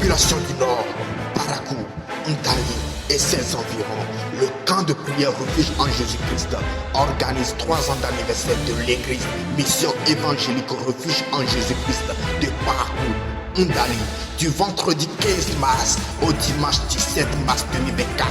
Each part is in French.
population du Nord, Parakou, Ndali et ses environs, le camp de prière Refuge en Jésus-Christ organise 3 ans d'anniversaire de l'église Mission évangélique Refuge en Jésus-Christ de Parakou, Ndali, du vendredi 15 mars au dimanche 17 mars 2024.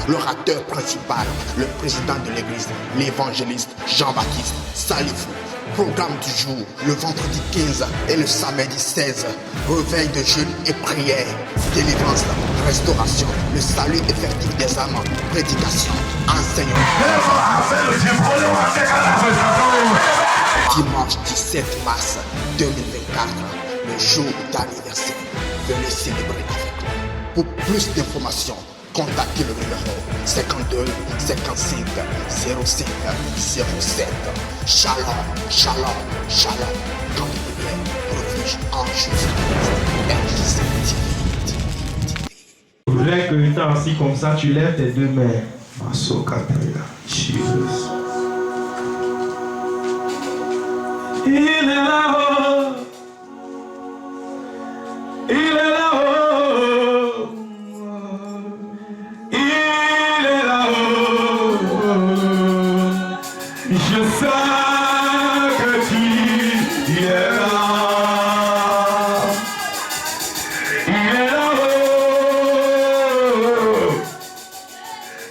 L'orateur principal, le président de l'église, l'évangéliste Jean-Baptiste Salifou. Programme du jour, le vendredi 15 et le samedi 16. Réveil de jeûne et prière, délivrance, restauration, le salut effectif des âmes, prédication, enseignement. Dimanche 17 mars 2024, le jour d'anniversaire. Venez célébrer avec nous. Pour plus d'informations, contactez le numéro 52 55 05 07. Shalom, shalom, shalom. Quand vous priez, refuge en Jésus-Christ. Je voudrais que tu es assis comme ça, tu lèves tes 2 mains. Jesus. Il est là-haut. Il est là-haut. Il est là-haut. Je sais que tu es là. Il est là-haut.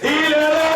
Il est là-haut. Il est là-haut.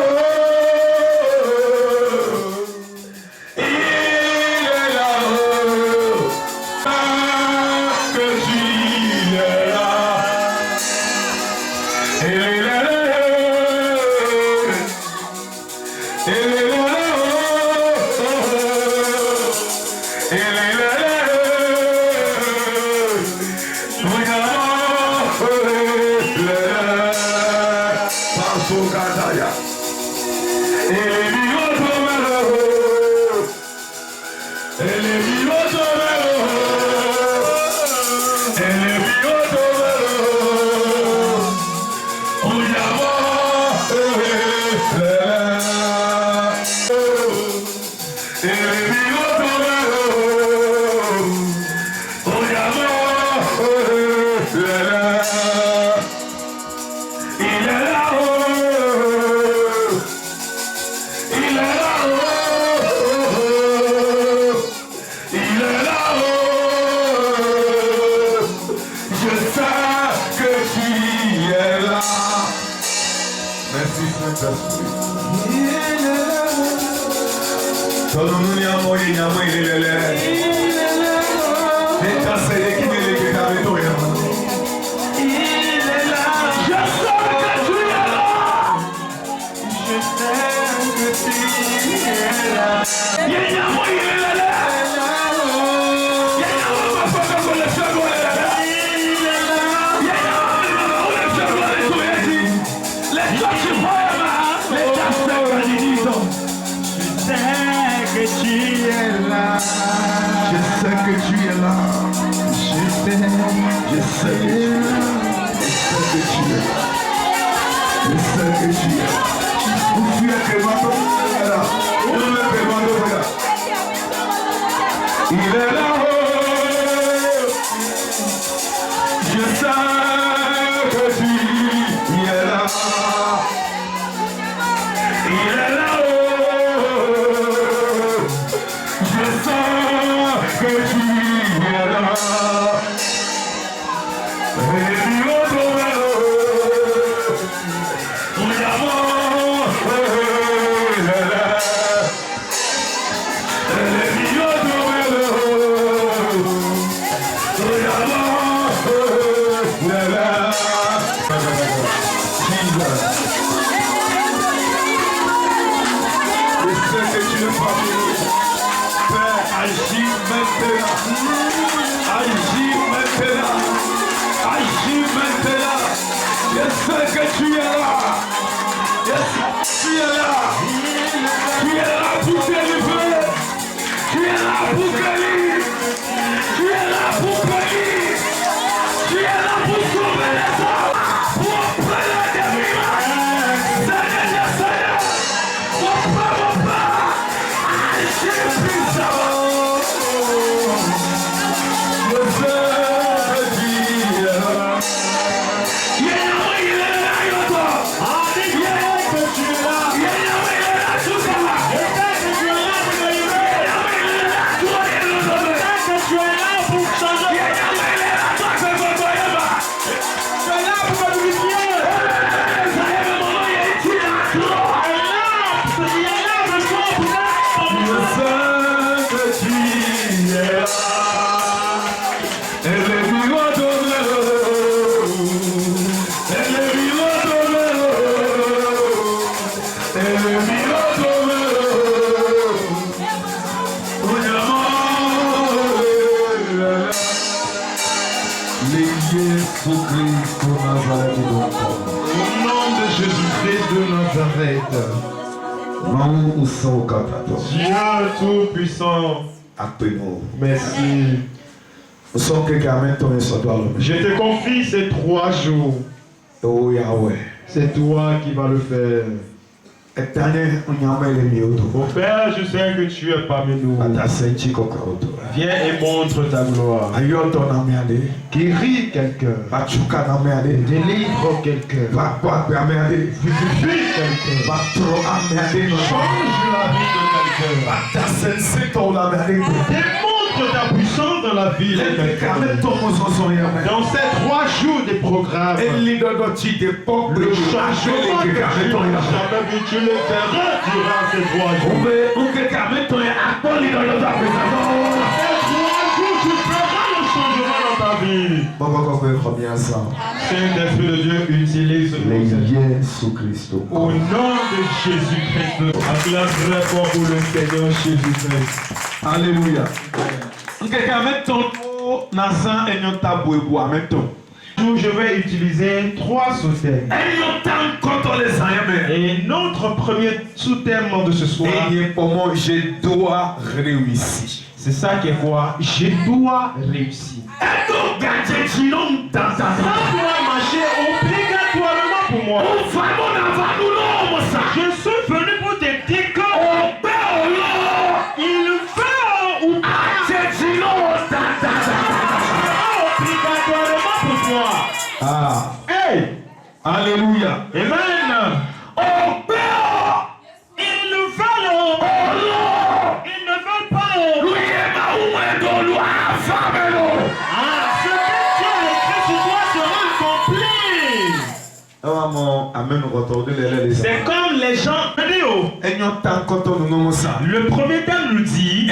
Que tu es là. Il est là-haut. Il est là-haut. Yesu Kristo Nazareti Au nom de Jésus-Christ de Nazareth. Mungu usokatato. Dieu Tout-Puissant. Apeno. Merci. Usoke kamento esodwalo. Je te confie ces 3 jours. Oh Yahweh. C'est toi qui vas le faire. Etane unyamele mioto. Mon Père, je sais que tu es parmi nous. Atasenchi kokaoto. Viens et montre ta gloire. Ayoto namiade. Guéris quelqu'un. Bachuka namiade. Délivre quelqu'un. Bakwa namiade. Vivifie quelqu'un. Batro amiade. Change la vie de quelqu'un. Atasense to namiade. Démontre ta puissance dans la vie de quelqu'un. Dans ces 3 jours de programme, le changement que tu n'as jamais vu, tu le verras durant ces 3 jours. Ces 3 jours, tu feras le changement dans ta vie. Saint-Esprit de Dieu, utilise-nous. Au nom de Jésus-Christ, acclame très fort pour le Seigneur Jésus-Christ. Alléluia. Je vais utiliser 3 sous-thèmes. Et notre premier sous-thème de ce soir, Je dois réussir. c'est ça qui est quoi? Je dois réussir. Ça doit marcher obligatoirement pour moi. Je suis venu pour te dire que il veut ou pas obligatoirement pour toi. Ah, Hey! Alléluia. Amen! Ils le veulent! Ils ne veulent pas! Ce que Dieu a écrit sur toi sera accompli! C'est comme les gens. Le premier thème nous dit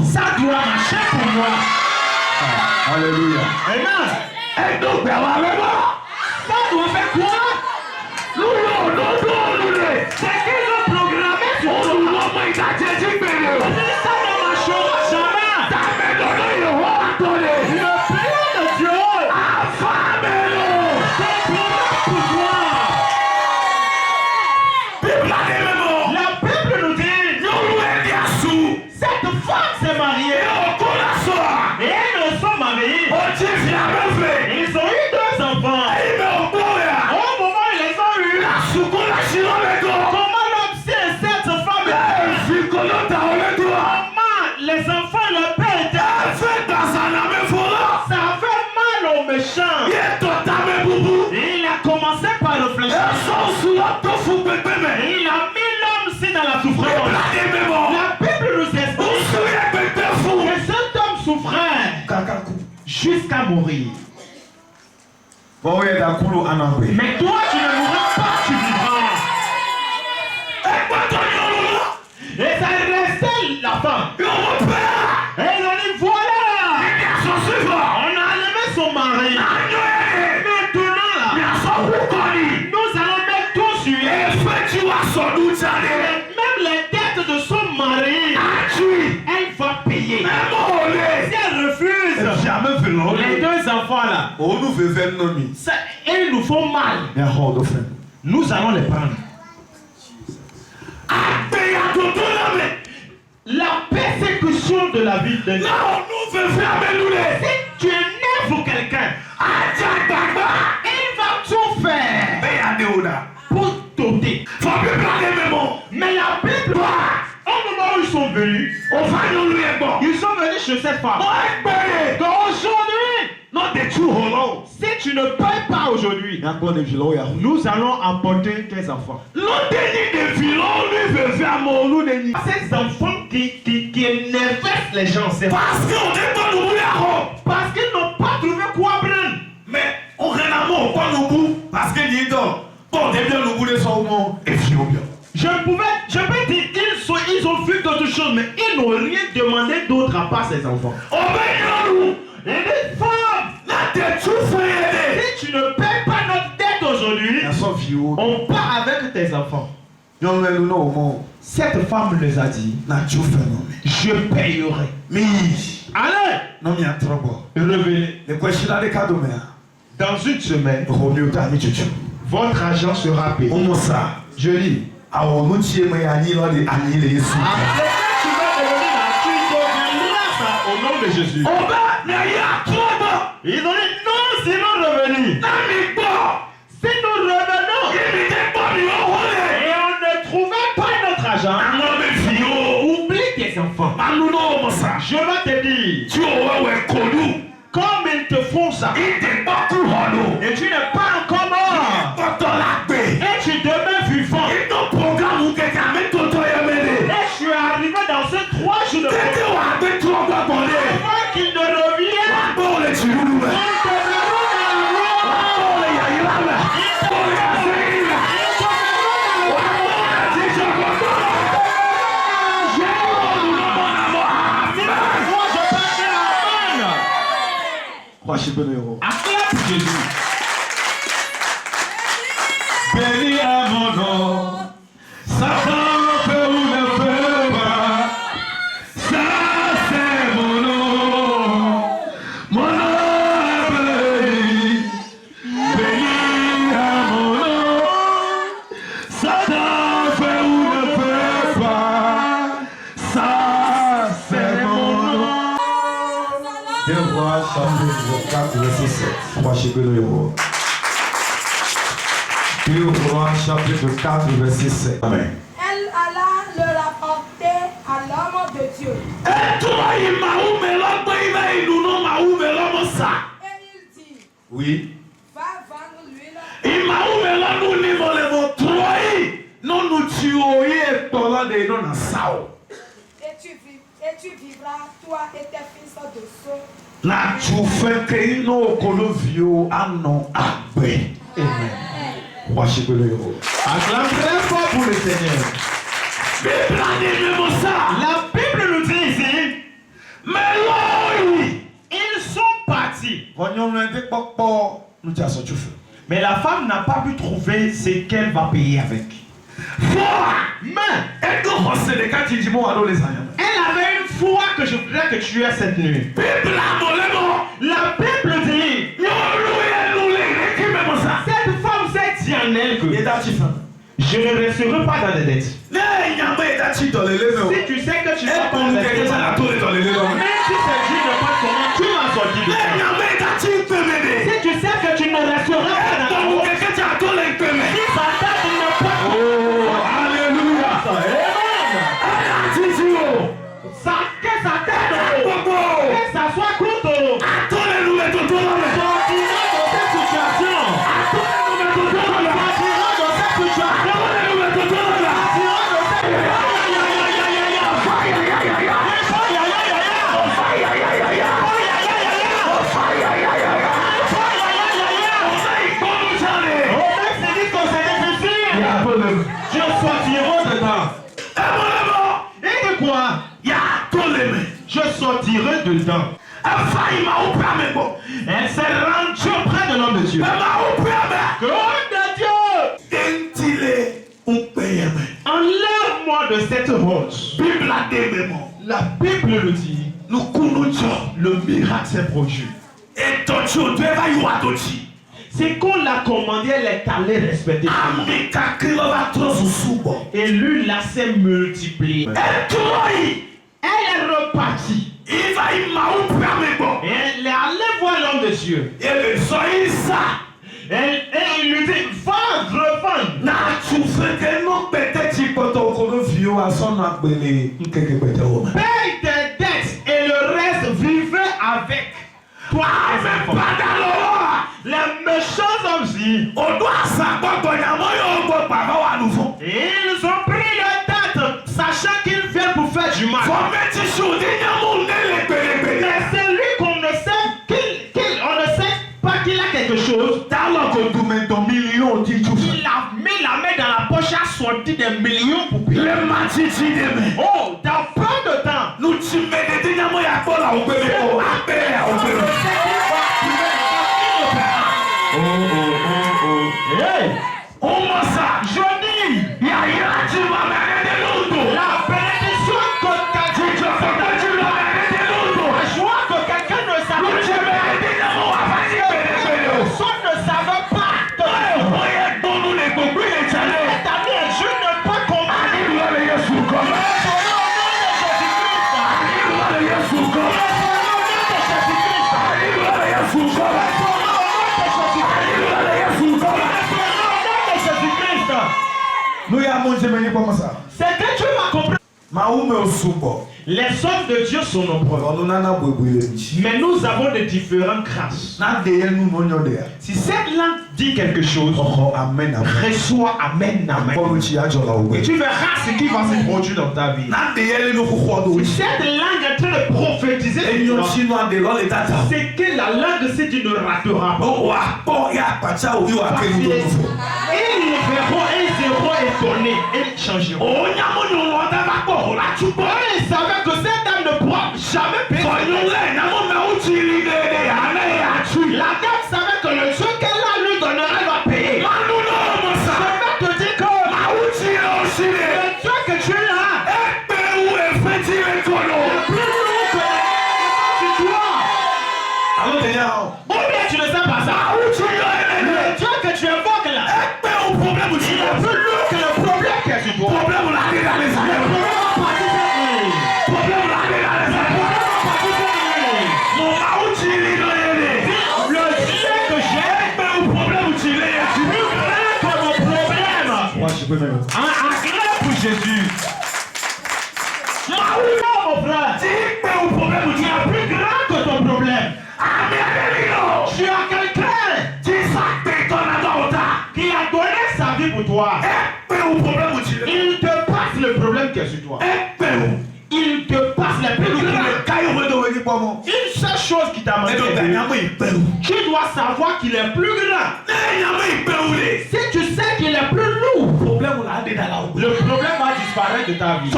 ça doit marcher pour moi. Alléluia. Amen! Ça doit faire quoi? C'est qu'ils ont programmé sur toi. Ça ne marchera jamais. Le plan de Dieu, c'est pour toi. La Bible nous dit cette femme s'est mariée et elles ne sont mariées. Ils ont eu 2 enfants. Au moment où ils les ont eu, comment l'homme sait cette femme est comment les enfants le pètent? Ça fait mal aux méchants. Il a commencé par réfléchir. Il a mis l'homme ci dans la souffrance. La Bible nous explique que cet homme souffrait jusqu'à mourir. Mais toi, tu ne mourras pas, tu vivras. Et ça restait la femme. Et ils ont dit voilà, on a enlevé son mari. Maintenant là, nous allons mettre tout sur elle. Même les dettes de son mari, elle va payer. Si elle refuse, les 2 enfants là, ils nous font mal. Nous allons les prendre. La persécution de la vie d'un homme. Si tu énerves quelqu'un, il va tout faire pour t'ôter. Mais la Bible, au moment où ils sont venus, ils sont venus chez cette femme. Aujourd'hui, si tu ne payes pas aujourd'hui, nous allons emporter tes enfants. Ces enfants qui énervent les gens, c'est parce qu'ils n'ont pas trouvé quoi prendre. Mais on réellement pas nous bout parce que dit donc bon bien nous voulons son et bien. Je peux dire ils ont vu d'autres choses, mais ils n'ont rien demandé d'autre à part ces enfants. Et les femmes, si tu ne payes pas notre dette aujourd'hui, on part avec tes enfants. Cette femme les a dit, je payerai. Allez, revenez. Dans une semaine, Romeo Tami Chuchu. votre argent sera payé. Omosa. Je lis. Awo nuchi me ani lo de ani le Yesu. Après que tu vas devenir là, tu deviendras ça au nom de Jésus. Oba na ya toba. Ils ont dit non, c'est non revenu. Nami bo. Si nous revenons Kimi te bo mi o hole. et on ne trouvait pas notre argent, Amo me fio. oublie tes enfants. Anu no omosa. Je vais te dire, Ti o wa we kodu. comme ils te font ça, Ite boku holo. et tu n'es pas encore mort, Toto la gbe. et tu demeures vivant, Ito programme ke ka me toto ya mele. et je suis arrivé dans ces 3 jours de Tete programme, wa be tro ba bole. avant qu'il ne revienne, Wa bo le chirulu me. ils te verront dans le roi. Bo le ya ilala. Bo le ya seila. Wa bo le ti jogodo. Je o no mona mo. Moi, je parle à Amen. Kwa shibene yo. Acclame Jésus. Béni à mon nom, Satan peut ou ne peut pas, ça c'est mon nom est béni, béni à mon nom, Satan peut ou ne peut pas, ça c'est mon nom. Deux Rois chapitre 4 verset 7, Kwa shibene yo. 2 Rois chapitre 4 verset 7. Amen. Elle alla le rapporter à l'homme de Dieu. Et Et il dit, oui. va vendre l'huile et tu vivras, toi et tes fils de sceau. La chufeke ino kolovio ano agbe. Amen. Worship the Lord. Acclame très fort pour le Seigneur. Bible dit même ça. La Bible nous dit ici, Mais là, ils sont partis. Mais la femme n'a pas pu trouver ce qu'elle va payer avec. Mais elle avait une foi que je voudrais que tu aies cette nuit. La Bible dit, cette femme s'est dit en elle que je ne resterai pas dans les dettes. Si tu sais que tu vas pas rester, même si c'est Dieu ne pas comment tu vas sortir de ça. Si tu sais que tu ne resteras pas dans la honte, si sa tête ne pas que sa tête que ça soit courte, sortira de cette situation. Sortira de cette situation. Je sortirai dedans. Et de quoi? Je sortirai dedans. Elle s'est rendue auprès de l'homme de Dieu. Homme de Dieu, enlève-moi de cette honte. La Bible le dit. Le miracle s'est produit. C'est qu'on l'a commandé, elle est allée respecter. Et lui, là, s'est multiplié. Elle est repartie. Et elle est allée voir l'homme de Dieu. Et il lui dit, va, revends. Paye tes dettes et le reste, vivez avec toi. Les méchants hommes-ci, ils ont pris leur tête, sachant qu'ils viennent pour faire du mal. Mais c'est lui qu'on ne sait on ne sait pas qu'il a quelque chose. Il a mis la main dans la poche, a sorti des millions pour payer. Oh, dans peu de temps. Hey, je dis, la bénédiction que quelqu'un la joie que quelqu'un ne s'appelle. Nous y avons jamais comme ça. C'est que Dieu va comprendre. Maoume au soubo. Les œuvres de Dieu sont nombreuses. Mais nous avons de différentes grâces. Si cette langue dit quelque chose, reçois amen, amen. Et tu verras ce qui va se produire dans ta vie. Si cette langue est en train de prophétiser, c'est que la langue, c'est tu ne rateras pas. Ils verront et ils seront étonnés et ils changeront. Ils savaient que cette dame ne pourra jamais payer. La dame savait que le Dieu qu'elle lui donnerait va payer. Je vais te dire que le Dieu que tu as est plus lourd que tu dois. Ou bien tu ne sais pas ça. Le Dieu que tu invoques là, il est plus lourd que le problème que tu dois. Acclame pour Jésus. Mon frère, il est plus grand que ton problème. Tu as quelqu'un qui a donné sa vie pour toi. Il te passe le problème qui est sur toi. Il te passe le problème. Une seule chose qui t'a manqué, tu dois savoir qu'il est plus grand. Si tu sais qu'il est plus lourd, le problème va disparaître de ta vie. À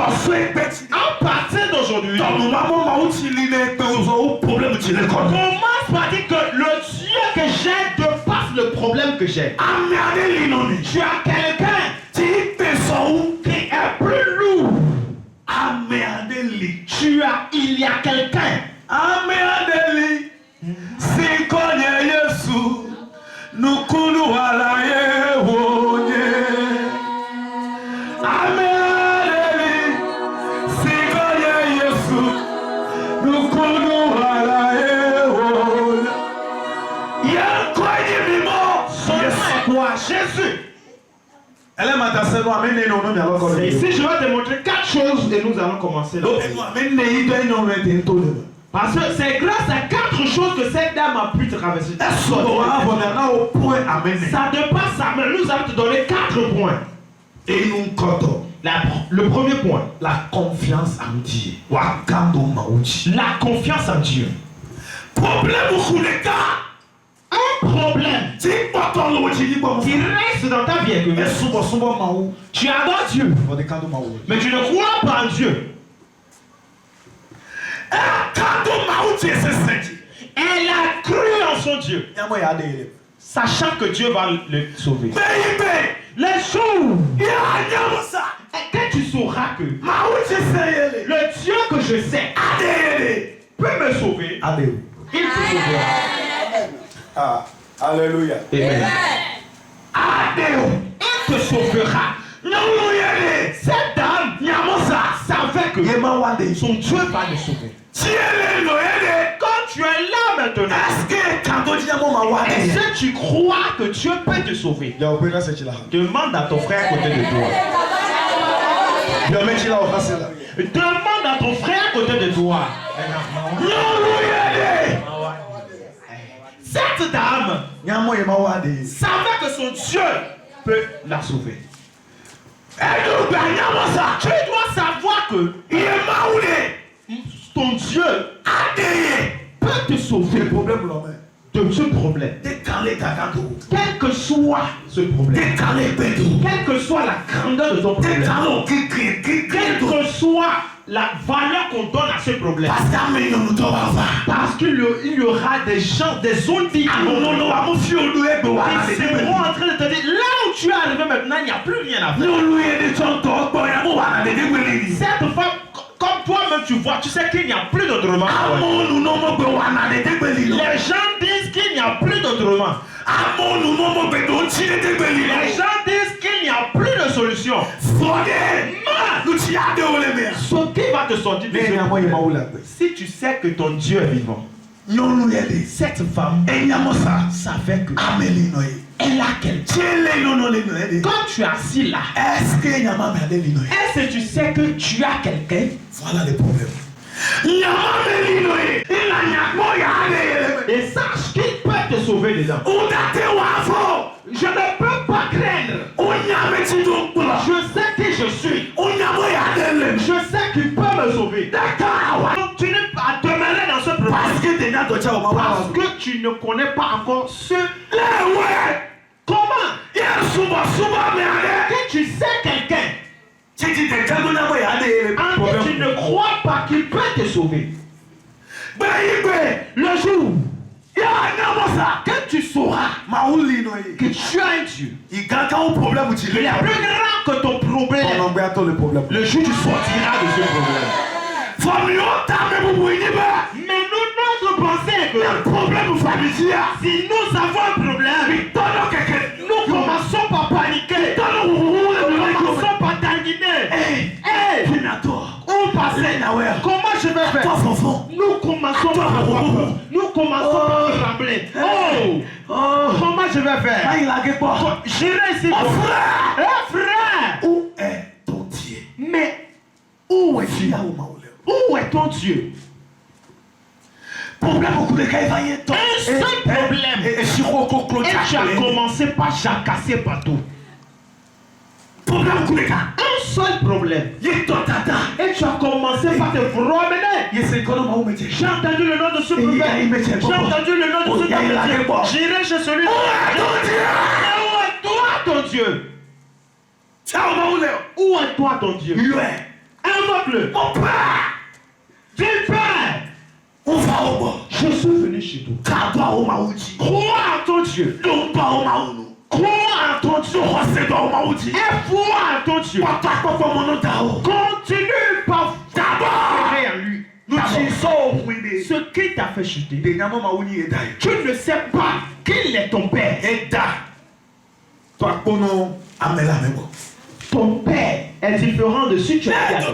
partir d'aujourd'hui, commence par dire que le Dieu que j'ai dépasse le problème que j'ai. Tu as quelqu'un qui est plus lourd. Il y a quelqu'un. Jésus. Ici, je vais te montrer 4 choses et nous allons commencer là. Parce que c'est grâce à 4 choses que cette dame a pu traverser. Ça dépasse ça, mais nous allons te donner 4 points. Le premier point, la confiance en Dieu. La confiance en Dieu. Un problème qui reste dans ta vie, tu adores Dieu, mais tu ne crois pas en Dieu. Elle a cru en son Dieu, sachant que Dieu va le sauver. Les jours que tu sauras que le Dieu que je sais peut me sauver, il te sauvera. Alléluia. Amen. Il te sauvera. Cette dame savait que son Dieu va le sauver. Quand tu es là maintenant, est-ce que tu crois que Dieu peut te sauver? Demande à ton frère à côté de toi. Demande à ton frère à côté de toi. Cette dame savait que son Dieu peut la sauver. Tu dois savoir que ton Dieu peut te sauver de ce problème. Quel que soit ce problème, quelle que soit la grandeur de ton problème, quelle que soit la valeur qu'on donne à ce problème, parce qu'il y aura des gens, des zones qui seront en train de te dire, là où tu es arrivé maintenant, il n'y a plus rien à faire. Cette femme, comme toi-même tu vois, tu sais qu'il n'y a plus d'autrement. Les gens disent qu'il n'y a plus d'autrement. Les gens disent qu'il n'y a plus de solution. Ce qui va te sortir de ce problème, si tu sais que ton Dieu est vivant. Cette femme savait que elle a quelqu'un. Quand tu es assis là, est-ce que tu sais que tu as quelqu'un? Voilà le problème. Et sache qu'il peut te sauver dedans. Je ne peux pas craindre. Je sais qui je suis. Je sais qu'il peut me sauver. Continue à demeurer dans ce problème. Parce que tu ne connais pas encore ce. Comment? Que tu sais quelqu'un. En qui tu ne crois pas qu'il peut te sauver. Le jour que tu sauras que tu as un Dieu, il est plus grand que ton problème. Le jour où tu sortiras de ce problème. Mais nous, notre pensée est que le problème familial, si nous avons un problème, nous commençons par paniquer. Nous commençons par tanguiner. Où passer? Comment je vais faire? Nous commençons par avoir peur. Nous commençons par trembler. Comment je vais faire? J'irai ici. Frère! Où est ton Dieu? Mais où es-tu? Où est ton Dieu? Un seul problème. Et tu as commencé par jacasser partout. Un seul problème. Et tu as commencé par te promener. J'ai entendu le nom de ce prophète. J'ai entendu le nom de ce prophète. J'irai chez celui-là. Où est toi ton Dieu? Où est toi ton Dieu? Invoque-le. Mon Père. Dis Père. Je suis venu chez toi. Crois en ton Dieu. Crois en ton Dieu. Et foi en ton Dieu. Continue par d'abord en lui. Ce qui t'a fait chuter. Tu ne sais pas qu'il est ton père. Ton père est différent de ce que tu as dit.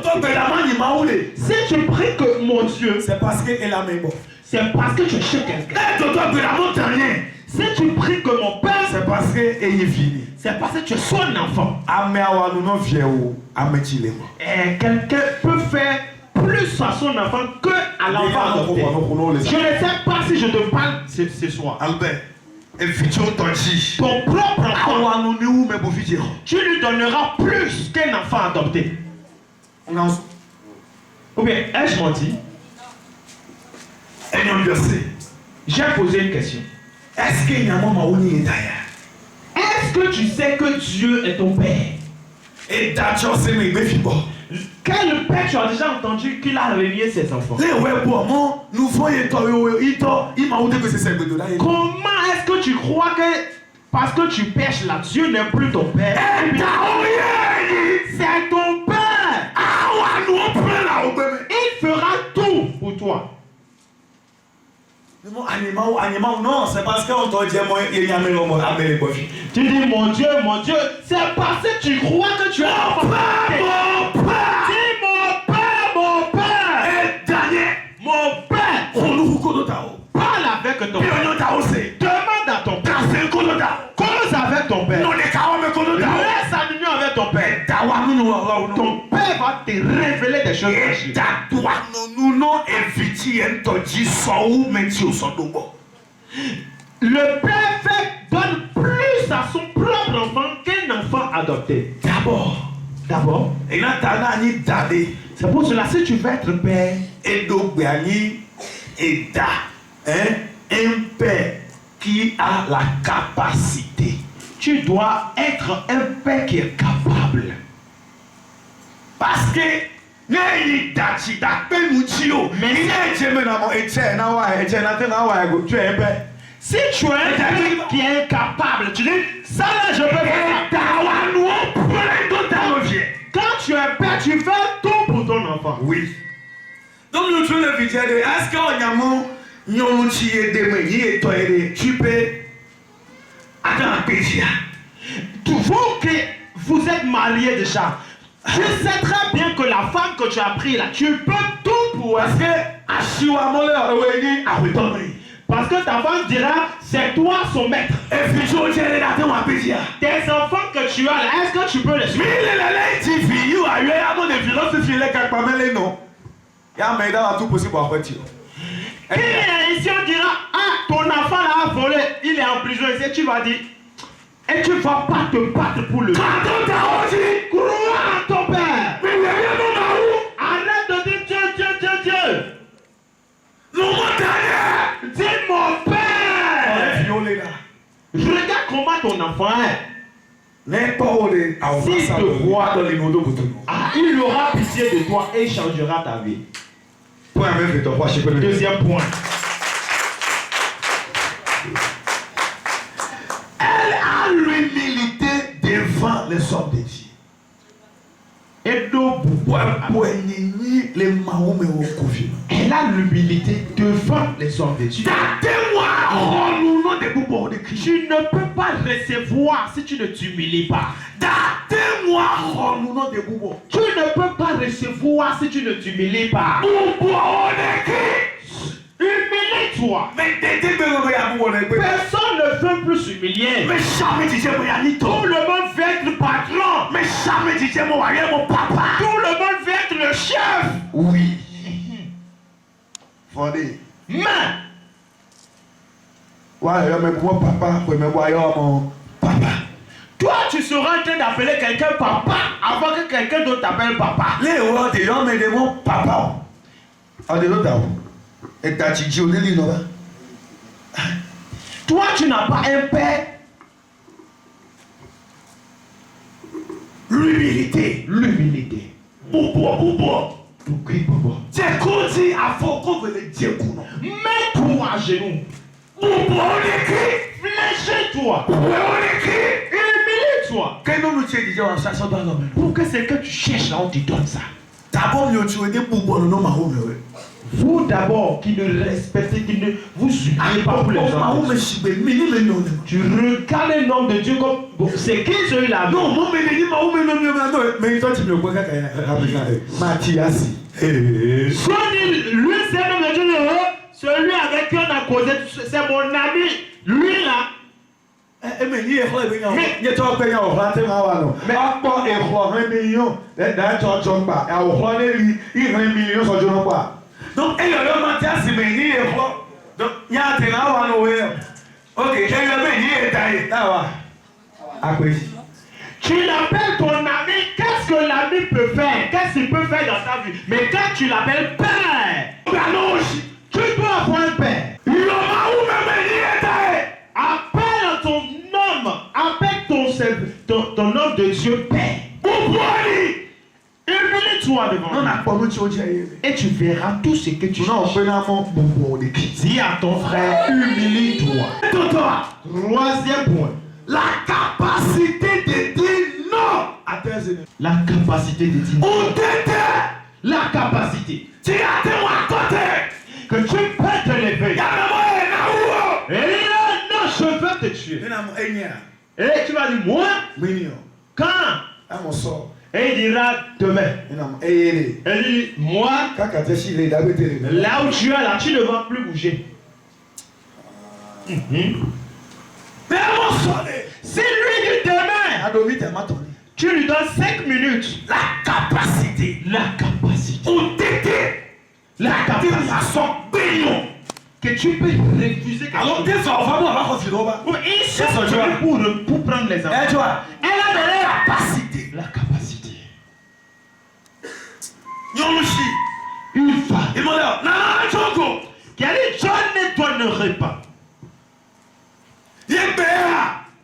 Si tu pries que mon Dieu, c'est parce que elle a c'est parce que tu es chez quelqu'un. Si tu pries que mon père, c'est parce que elle est finie. C'est parce que tu es son enfant. Et quelqu'un peut faire plus à son enfant que à l'enfant adopté. Je ne sais pas si je te parle ce soir. Albert. Ton propre enfant, tu lui donneras plus qu'un enfant adopté. Ou bien, ai-je menti? J'ai posé une question. Est-ce que tu sais que Dieu est ton père? Quel père tu as déjà entendu qu'il a renié ses enfants? Comment est-ce que tu crois que parce que tu pêches là, Dieu n'est plus ton père? C'est ton père. Il fera tout pour toi. Non, c'est parce qu'on t'a dit tu dis mon Dieu, c'est parce que tu crois que tu es mon père. Dis mon père. Et dernier, mon père. Parle avec ton père. Demande à ton père. Cause avec ton père. Reste en union avec ton père. Ton père va te révéler des choses. Le père donne plus à son propre enfant qu'un enfant adopté. D'abord. C'est pour cela, si tu veux être père, un père qui a la capacité. Tu dois être un père qui est capable. Parce que mais si tu es un père qui est incapable, tu dis ça là je peux faire. Quand tu es père, tu fais tout pour ton enfant. Oui. Donc nous trouvons le vidéo de est-ce qu'on tu peux attends vous que vous êtes mariés déjà. Tu sais très bien que la femme que tu as pris là, tu peux tout pour elle. Parce que ta femme dira, c'est toi son maître. Tes enfants que tu as là, est-ce que tu peux les suivre? Et ici on dira, ah, ton enfant là a volé, il est en prison ici, tu vas dire, et tu vas pas te battre pour le crois en ton père. Arrête de dire Dieu. Dis mon père. Regarde comment ton enfant est. S'il te voit, il aura pitié de toi et il changera ta vie. Deuxième point. Elle a l'humilité devant les hommes de Dieu. Elle a l'humilité devant les hommes de Dieu. Tu ne peux pas recevoir si tu ne t'humilies pas. Tu ne peux pas recevoir si tu ne t'humilies pas. Humilie-toi. Personne ne veut plus s'humilier. Tout le monde veut être patron. Tout le monde veut être le chef. Oui. Mais toi, tu seras en train d'appeler quelqu'un papa avant que quelqu'un d'autre t'appelle papa. Toi, tu n'as pas un père. L'humilité. Mets-toi à genoux. Fléchis-toi. Humilie-toi. Pour que c'est que tu cherches là, on te donne ça. Vous d'abord qui ne respectez, qui ne vous humiliez pas pour les hommes. Tu regardes un homme de Dieu comme bon, c'est qui celui-là? Non, lui c'est un homme de Dieu, celui avec qui on a causé, c'est mon ami. Lui là. Donc, elle a tu l'appelles ton ami, qu'est-ce que l'ami peut faire? Qu'est-ce qu'il peut faire dans ta vie? Mais quand tu l'appelles père, tu dois avoir un père. Appelle ton homme, appelle ton homme de Dieu père. Humilie-toi devant lui. Et tu verras tout ce que tu cherches. Dis à ton frère, humilie-toi. Troisième point. La capacité de dire non à tes ennemis. La capacité de dire non. La capacité. Que tu peux te lever. Et là, non, je veux te tuer. Et tu vas dire, moi, quand? Et il dira demain. Et il dit, moi, là où tu es là, tu ne vas plus bouger. Si lui dit demain, tu lui donnes 5 minutes. La capacité. Que tu peux refuser quelque chose. Il s'est pour prendre les enfants. Elle a donné la capacité. Une femme. Qui a dit, je ne donnerai pas.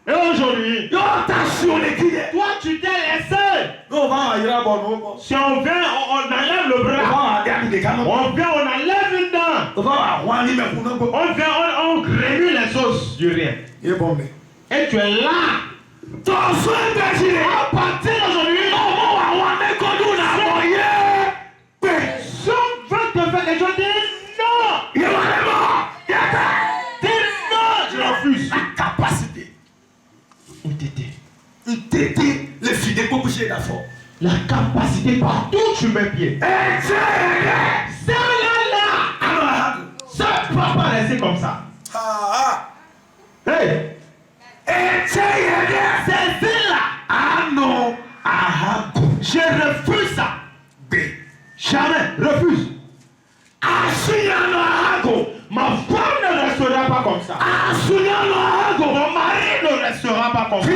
Et aujourd'hui, toi tu t'es laissé. Si on vient, on enlève le bras. On vient, on enlève une dent. On vient, on grémit les os du rien. Et tu es là. À partir d'aujourd'hui, si on veut te faire quelque chose, dis non. Dis non, je refuse. La capacité. Les filles des coucher d'affaires. La capacité partout tu mets pied. C'est là. Ça ne peut pas rester comme ça. Hey! C'est là! Ah non! Ah, je refuse ça! Jamais! Refuse! Ma femme ne restera pas comme ça! Mon mari ne restera pas comme ça!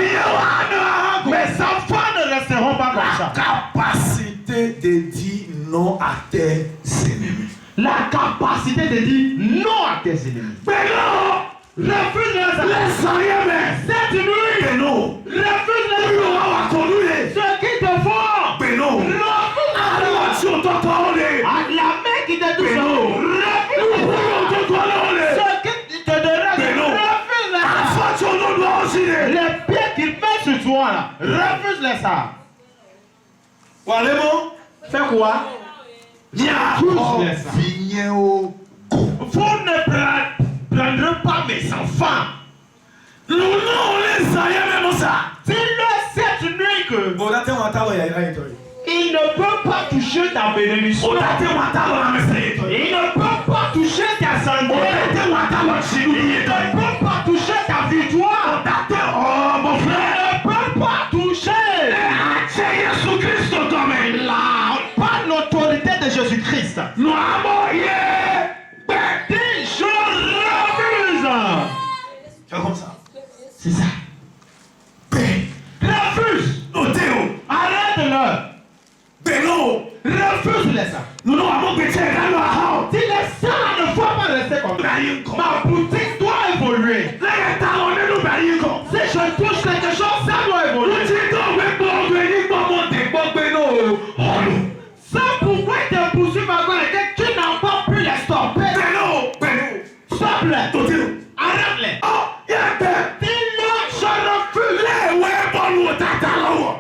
Mes enfants ne resteront pas comme ça! Capacité de dire non à tes ennemis. La capacité de dire non à tes ennemis. Mais non! Refuse cette nuit! Non! Refuse ce qui te font! Mais non! La main qui te touche! Refuse ce qui te dérange! Refuse les pieds qu'il met sur toi là! Refuse-les ça! Fais quoi? Refuse-les ça! Vous ne prendrez pas mes enfants! Dis-le cette nuit que il ne peut pas toucher ta bénédiction. Il ne peut pas toucher ta santé. Il ne peut pas toucher ta victoire. Il ne peut pas toucher par l'autorité de Jésus-Christ. Je refuse. C'est comme ça. C'est ça. Refuse. Arrête-le. Refuse-les ça. Si les sangs ne vont pas rester comme ça, ma boutique doit évoluer. Si je touche quelque chose, ça doit évoluer. Ça pourquoi te poursuivre encore et que tu n'as pas pu les stopper. Stop-les. Arrête-les. Dis-le, je refuse.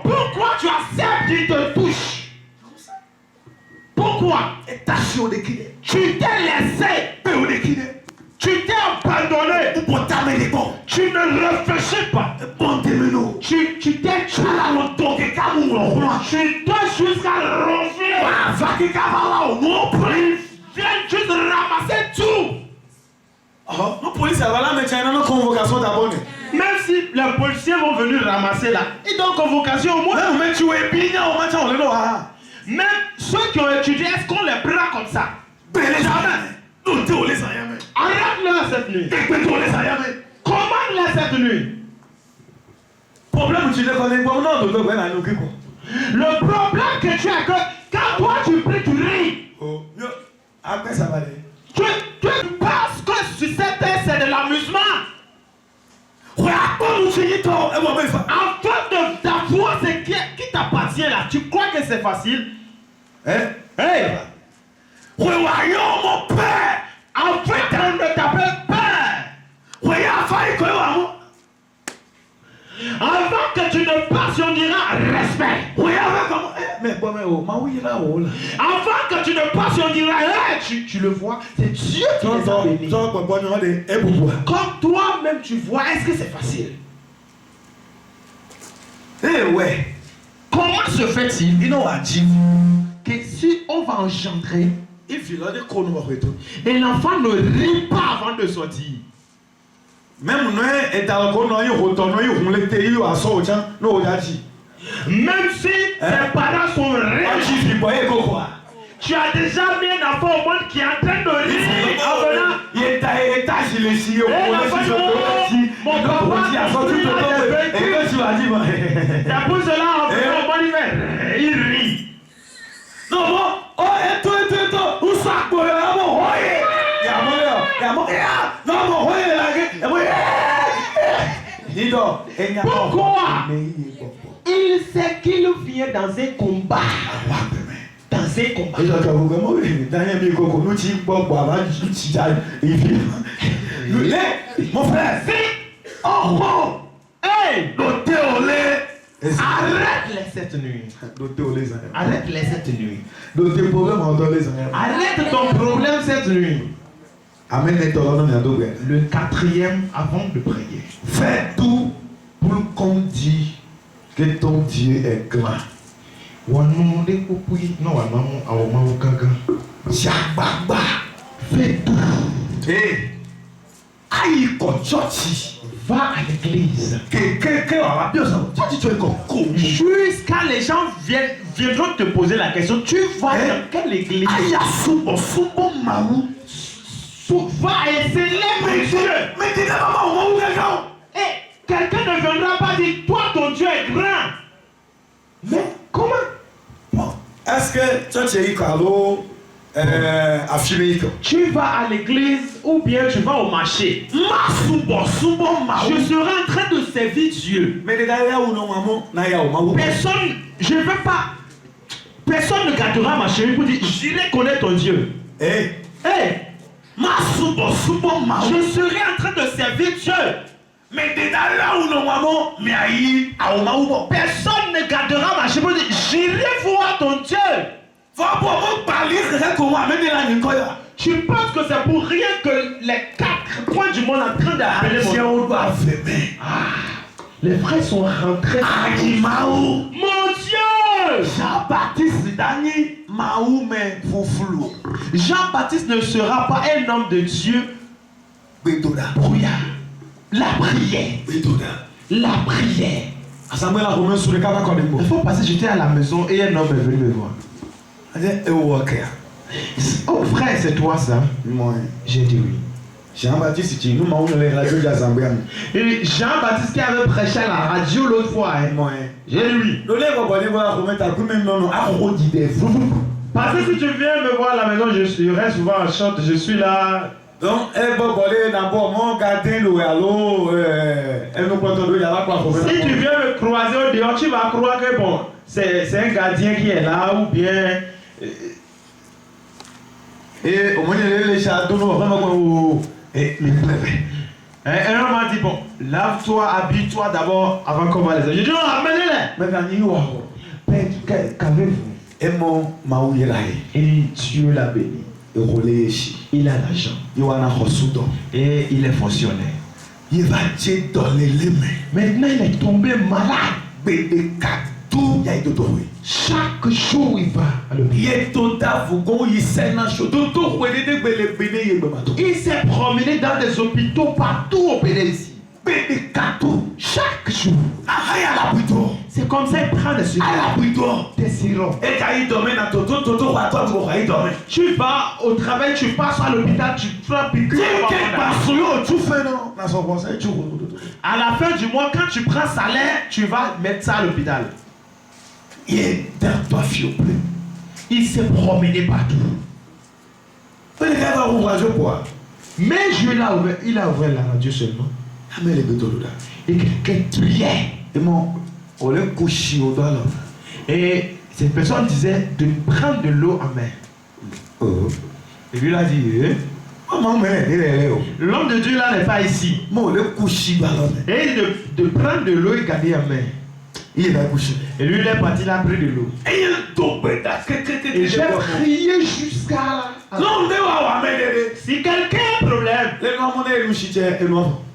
Pourquoi tu acceptes qu'il te touche? Pourquoi? Tu t'es laissé. Tu t'es abandonné. Tu ne réfléchis pas. Tu t'es tué. Tu t'es jusqu'à ronfler. Ils viennent juste ramasser tout. Même si les policiers vont venir ramasser là, ils donnent convocation au moins. Même ceux qui ont étudié, est-ce qu'on les prend comme ça? Arrête-le cette nuit. Commande-le cette nuit. Le problème que tu as, que quand toi tu pries, tu ris. Tu penses que sur cette terre c'est de l'amusement. En fait de ta foi, c'est qui t'appartient là. Tu crois que c'est facile? Hey! En fait, on ne t'appelle père. Avant que tu ne passes, on dira respect. Avant que tu ne passes, on dira hey, tu le vois, c'est Dieu qui les a bénis. Comme toi-même tu vois, est-ce que c'est facile? Comment se fait-il que si on va engendrer et l'enfant ne rit pas avant de sortir? Même si ses parents sont riches, tu as déjà mis un enfant au monde qui est en train de rire en venant. Et l'enfant dit, mon papa, c'est pour cela en venant au monde, il rit. Pourquoi? Il sait qu'il vient dans un combat. Dans un combat. Mon frère, hey! Arrête-les cette nuit. Arrête-les cette nuit. Arrête ton problème cette nuit. Le quatrième avant de prier. Fais tout pour qu'on dise que ton Dieu est grand. Fais tout. ayi kɔ church. Va à l'église. Jusqu'à les gens viendront te poser la question. Tu vas dans quelle église? Va essayer mon Dieu. Et quelqu'un ne viendra pas dire toi ton Dieu est grand. Mais comment? Est-ce que church est icalo affirmé? Tu vas à l'église ou bien tu vas au marché. Je serai en train de servir Dieu. Personne ne gardera ma chérie pour dire j'irai connaître ton Dieu. Je serai en train de servir Dieu. Personne ne gardera ma chérie pour dire j'irai voir ton Dieu. Tu penses que c'est pour rien que les 4 coins du monde sont en train d'appeler mon Dieu. Les frères sont rentrés. Mon Dieu! Jean-Baptiste ne sera pas un homme de Dieu. Brouillard. La prière. La prière. Il faut passer, j'étais à la maison et un homme est venu me voir. Oh frère, c'est toi ça? J'ai dit oui. Jean-Baptiste qui avait prêché à la radio l'autre fois. J'ai dit oui. Parce que si tu viens me voir à la maison, je reste souvent en chante, je suis là. Donc, si tu viens me croiser au dehors, tu vas croire que bon, c'est un gardien qui est là ou bien. Et au moins, les châteaux, vraiment. Un homme m'a dit bon, lave-toi, habille-toi d'abord avant qu'on va les aider. J'ai dit non, amenez-les. Père, qu'avez-vous? Et Dieu l'a béni. Il a l'argent. Et il est fonctionnaire. Maintenant, il est tombé malade. Chaque jour, il va à l'hôpital. Il s'est promené dans des hôpitaux partout au pays. Chaque jour. C'est comme ça qu'il prend des sirop. Des sirops. Tu vas au travail, tu passes à l'hôpital, tu prends piqûre. À la fin du mois, quand tu prends salaire, tu vas mettre ça à l'hôpital. Il s'est promené partout. Mais Dieu il a ouvert la radio seulement. Et quelqu'un priait. Et cette personne disait de prendre de l'eau en main. Et lui il a dit l'homme de Dieu là n'est pas ici. Et de prendre de l'eau et garder en main. Et lui il est parti, il a pris de l'eau. Et j'ai prié jusqu'à là. Si quelqu'un a un problème,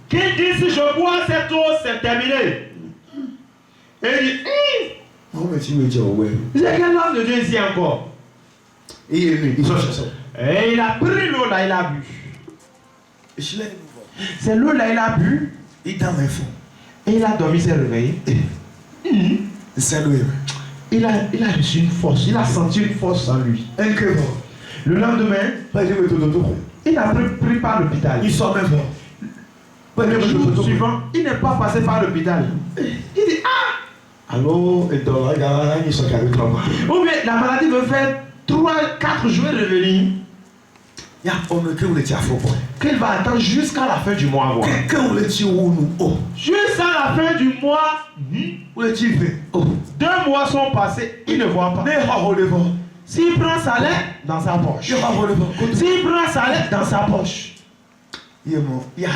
qu'il dit si je bois cette eau, c'est terminé. Et il dit, c'est quel homme de Dieu ici encore? Et il a pris l'eau là, il a bu. C'est l'eau là, il a bu. Et il a dormi, il s'est réveillé. Il a reçu une force, il a senti une force en lui. Le lendemain, il a pris par l'hôpital. Le jour suivant, il n'est pas passé par l'hôpital. Il dit allô, ou bien la maladie me fait 3-4 jours de revenir. Qu'il va attendre jusqu'à la fin du mois. Jusqu'à la fin du mois, 2 mois sont passés, il ne voit pas. S'il prend sa lettre dans sa poche. S'il prend sa lettre dans sa poche. Et il a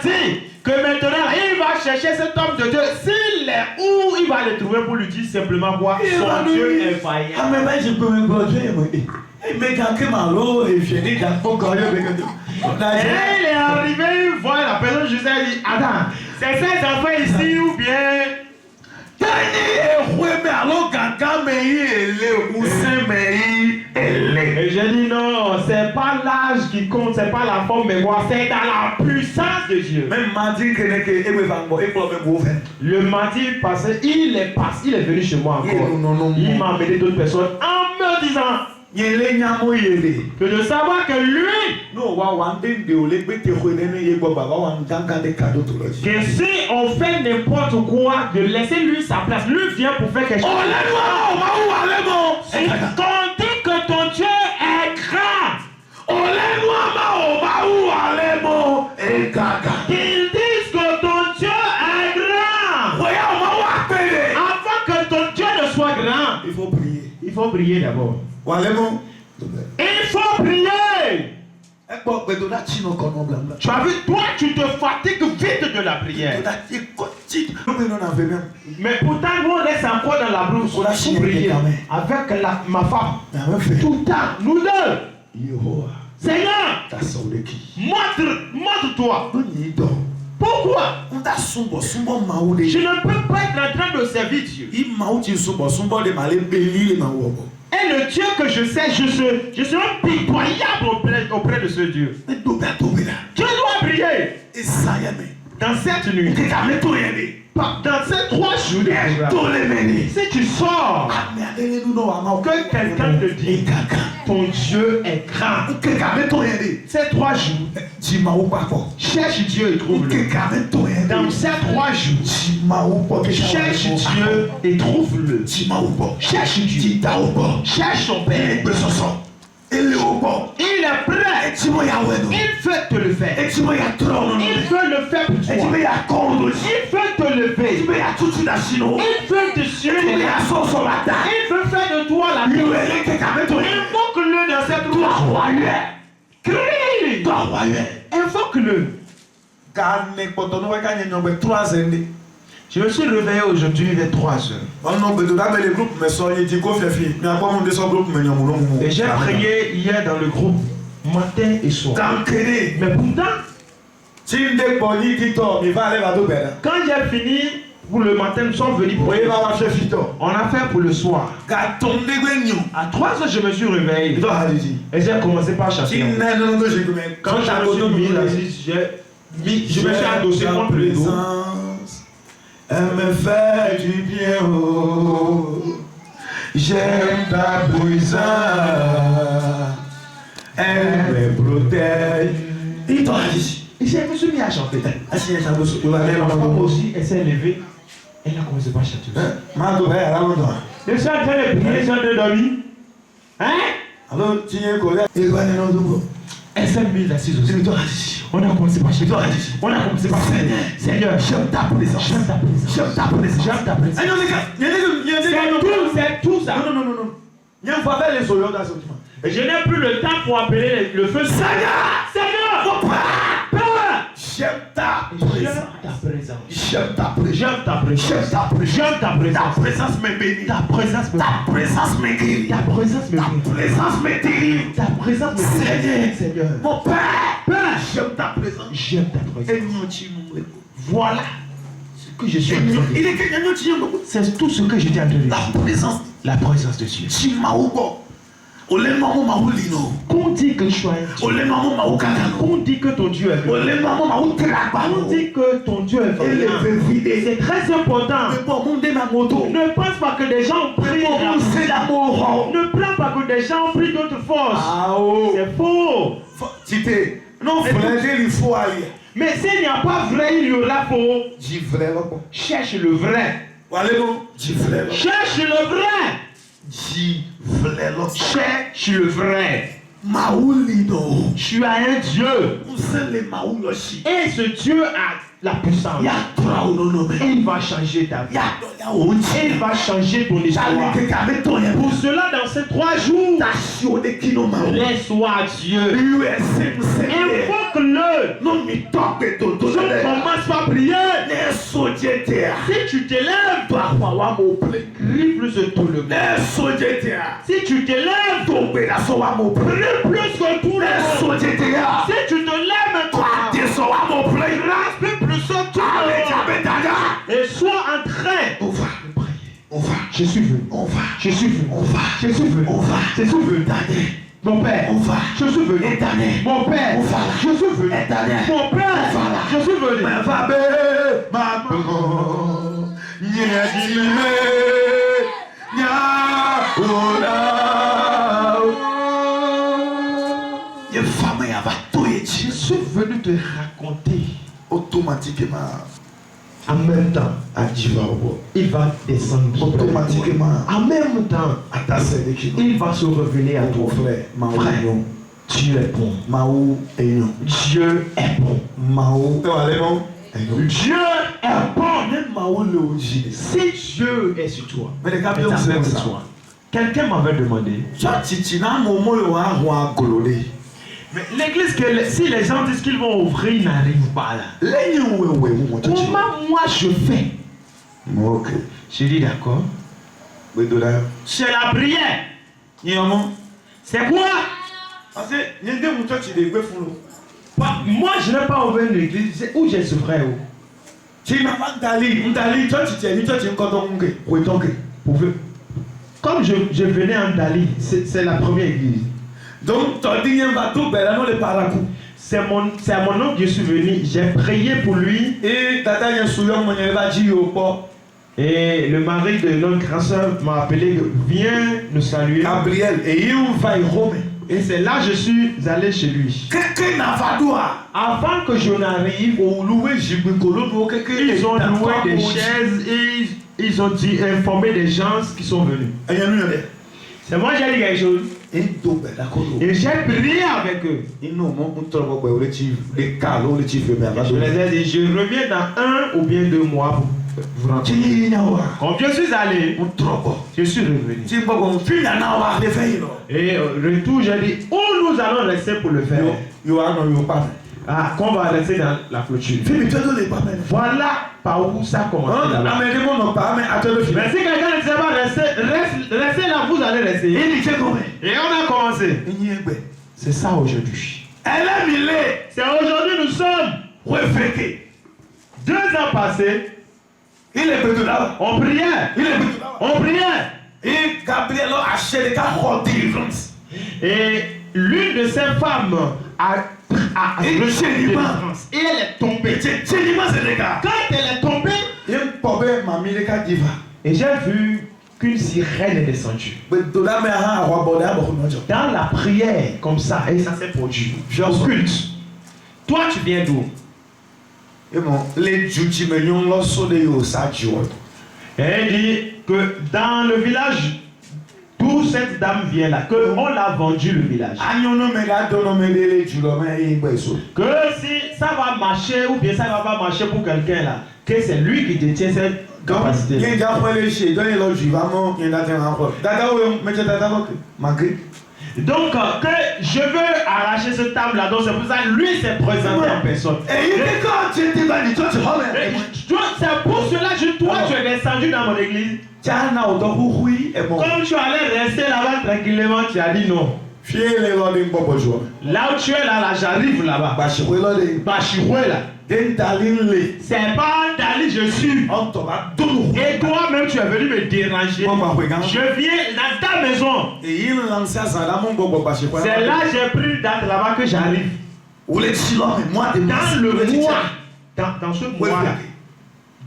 dit que maintenant il va chercher cet homme de Dieu. S'il est où, il va le trouver pour lui dire simplement quoi? Son Dieu est vaillant. Et il est arrivé, il voit la personne, je sais, il dit attends, c'est ces enfants ici ou bien. Et j'ai dit non, c'est pas l'âge qui compte, c'est pas la forme mémoire, c'est dans la puissance de Dieu. Même mardi que Le mardi passé, il est venu chez moi encore. Il m'a amené d'autres personnes en me disant que de savoir que lui, que si on fait n'importe quoi, de laisser lui sa place, lui vient pour faire quelque chose. Et qu'on dit que ton Dieu est grand, qu'ils disent que ton Dieu est grand, avant que ton Dieu ne soit grand, il faut prier. il faut prier d'abord. Il faut prier. Tu as vu, toi tu te fatigues vite de la prière. Mais pourtant nous on laisse encore dans la brousse pour prier avec ma femme. Tout le temps, nous deux. Seigneur, montre-toi. Pourquoi? Je ne peux pas être en train de servir Dieu. Et le Dieu que je sais, je serai pitoyable auprès de ce Dieu. Tu dois prier. Dans cette nuit, dans ces 3 jours, si tu sors, que quelqu'un te dise ton Dieu est grand. Ces 3 jours, cherche Dieu et trouve-le. Dans ces 3 jours, cherche Dieu et trouve-le. Cherche Dieu. Cherche son Père. Il est prêt. Il veut te le faire. Il veut le faire pour toi. Il veut te lever. Il veut te suivre. Il veut faire de toi la vie. Invoque-le dans cette rue. Crie. Invoque-le. Je me suis réveillé aujourd'hui vers 3 heures. Et j'ai prié hier dans le groupe, matin et soir. Mais pourtant, quand j'ai fini pour le matin, nous sommes venus pour on a fait pour le soir. À 3 heures, je me suis réveillé. Et j'ai commencé par chasser. Quand je me suis mis là-dessus, je me suis adossé contre le dos. Elle me fait du bien, oh. J'aime ta présence. Elle me protège. Et je me suis mis à chanter. Ma femme aussi, elle s'est levée. Elle a commencé par chanter. Je suis en train de prier, je suis en train de dormir. Hein? Elle s'est mise assise aussi. On a commencé par chanter. On a commencé par chanter. Seigneur, j'aime ta présence. J'aime ta présence. J'aime ta présence. J'aime ta présence. C'est tout ça. Non. Et je n'ai plus le temps pour appeler le feu. Seigneur, mon Père, j'aime ta présence. J'aime ta présence. J'aime ta présence. J'aime ta présence. Ta présence me bénit. Ta présence me bénit. Ta présence me guérit. Ta présence me guérit. Ta présence me délivre. Ta présence me délivre. Seigneur. Mon Père, j'aime ta présence. J'aime ta présence. Voilà ce que je suis en train de dire. C'est tout ce que je dis en train de dire. La présence de Dieu. Qu'on dit que tu as un Dieu. Qu'on dit que ton Dieu est vrai. On dit que ton Dieu est vrai. C'est très important. Ne pense pas que des gens ont pris d'amour. Ne prends pas que des gens ont pris d'autres forces. C'est faux. Non, il faut aller. Mais s'il n'y a pas vrai, il y aura faux. Cherche le vrai. Cherche le vrai. Cherche le vrai. Tu as un Dieu. Et ce Dieu a la puissance. Il va changer ta vie. Il va changer ton histoire. Pour cela, dans ces 3 jours, laisse-toi Dieu. Invoque-le. Je commence par prier. Si tu t'élèves, prie plus que tout le monde. Si tu t'élèves, prie plus que tout le monde. Si tu te lèves, respire plus que tout le monde. Et sois en train. Je suis venu. Je suis venu. Je suis venu. Je suis venu. Mon père, on va. je suis venu. Éternel. Mon père, On va. je suis venu. Éternel. Mon père, On va là. je suis venu. Ma va ma maman, Je suis venu te raconter. Automatiquement. En même temps, il va descendre. Automatiquement. En même temps, À ta sœur qui il va se révéler à ton toi. frère, Frère, Dieu est bon. Maou et non. Dieu est bon. Maou. Dieu est bon. Même Maou le Oji. Si Dieu est sur toi, Mais les gars, c'est bien avec ça. toi. Quelqu'un m'avait demandé. Mais l'église, si les gens disent qu'ils vont ouvrir, ils n'arrivent pas là. Comment moi je fais? Ok. J'ai dit d'accord. C'est la prière. C'est quoi? Moi je n'ai pas ouvert une église. C'est où j'ai souffert. Comme je venais en Dali, c'est la première église. Donc, tu dis va tout non le parakou. C'est à mon oncle que je suis venu. J'ai prié pour lui. Et tata y a souillon mon va dire au port. Et le mari de notre grand soeur m'a appelé, viens nous saluer. Gabriel et il va y Rome. Et c'est là que je suis allé chez lui. Quelqu'un n'a pas droit. Avant que je n'arrive, Au louer Jibikolo, ils ont loué des chaises et ils ont dit informer des gens qui sont venus. C'est moi qui ai dit quelque chose. Et j'ai prié avec eux. Je les ai dit, je reviens dans 1 ou bien 2 mois pour vous rentrer. Quand je suis allé, je suis revenu. Et retour, j'ai dit, où nous allons rester pour le faire? Ah, qu'on va rester dans la clôture. Voilà par où ça commence. Mais si quelqu'un ne sait pas restez là, vous allez rester. Et on a commencé. C'est ça aujourd'hui. C'est aujourd'hui nous sommes. 2 ans passés. On priait. On priait. Et Gabriel a acheté des cas de délivrance. Et l'une de ces femmes a reçu une délivrance. Et elle est tombée. Quand elle est tombée, et j'ai vu qu'une sirène est descendue. Dans la prière, comme ça, et ça s'est produit. Au culte. Toi, tu viens d'où? Les Et elle dit que dans le village d'où cette dame vient là, qu'on l'a vendu le village. Que si ça va marcher ou bien ça ne va pas marcher pour quelqu'un là, que c'est lui qui détient cette capacité. Donc, que je veux arracher ce table là, donc c'est pour ça que lui s'est présenté en personne. C'est pour cela que toi tu es descendu dans mon église. Comme tu allais rester là-bas tranquillement, tu as dit non. Là où tu es là, j'arrive là-bas. Bachiroué là. C'est pas un Dali, je suis. Et toi-même, tu es venu me déranger. Je viens dans ta maison. C'est là que j'ai pris une date là-bas que j'arrive. Dans le mois, dans ce mois-là,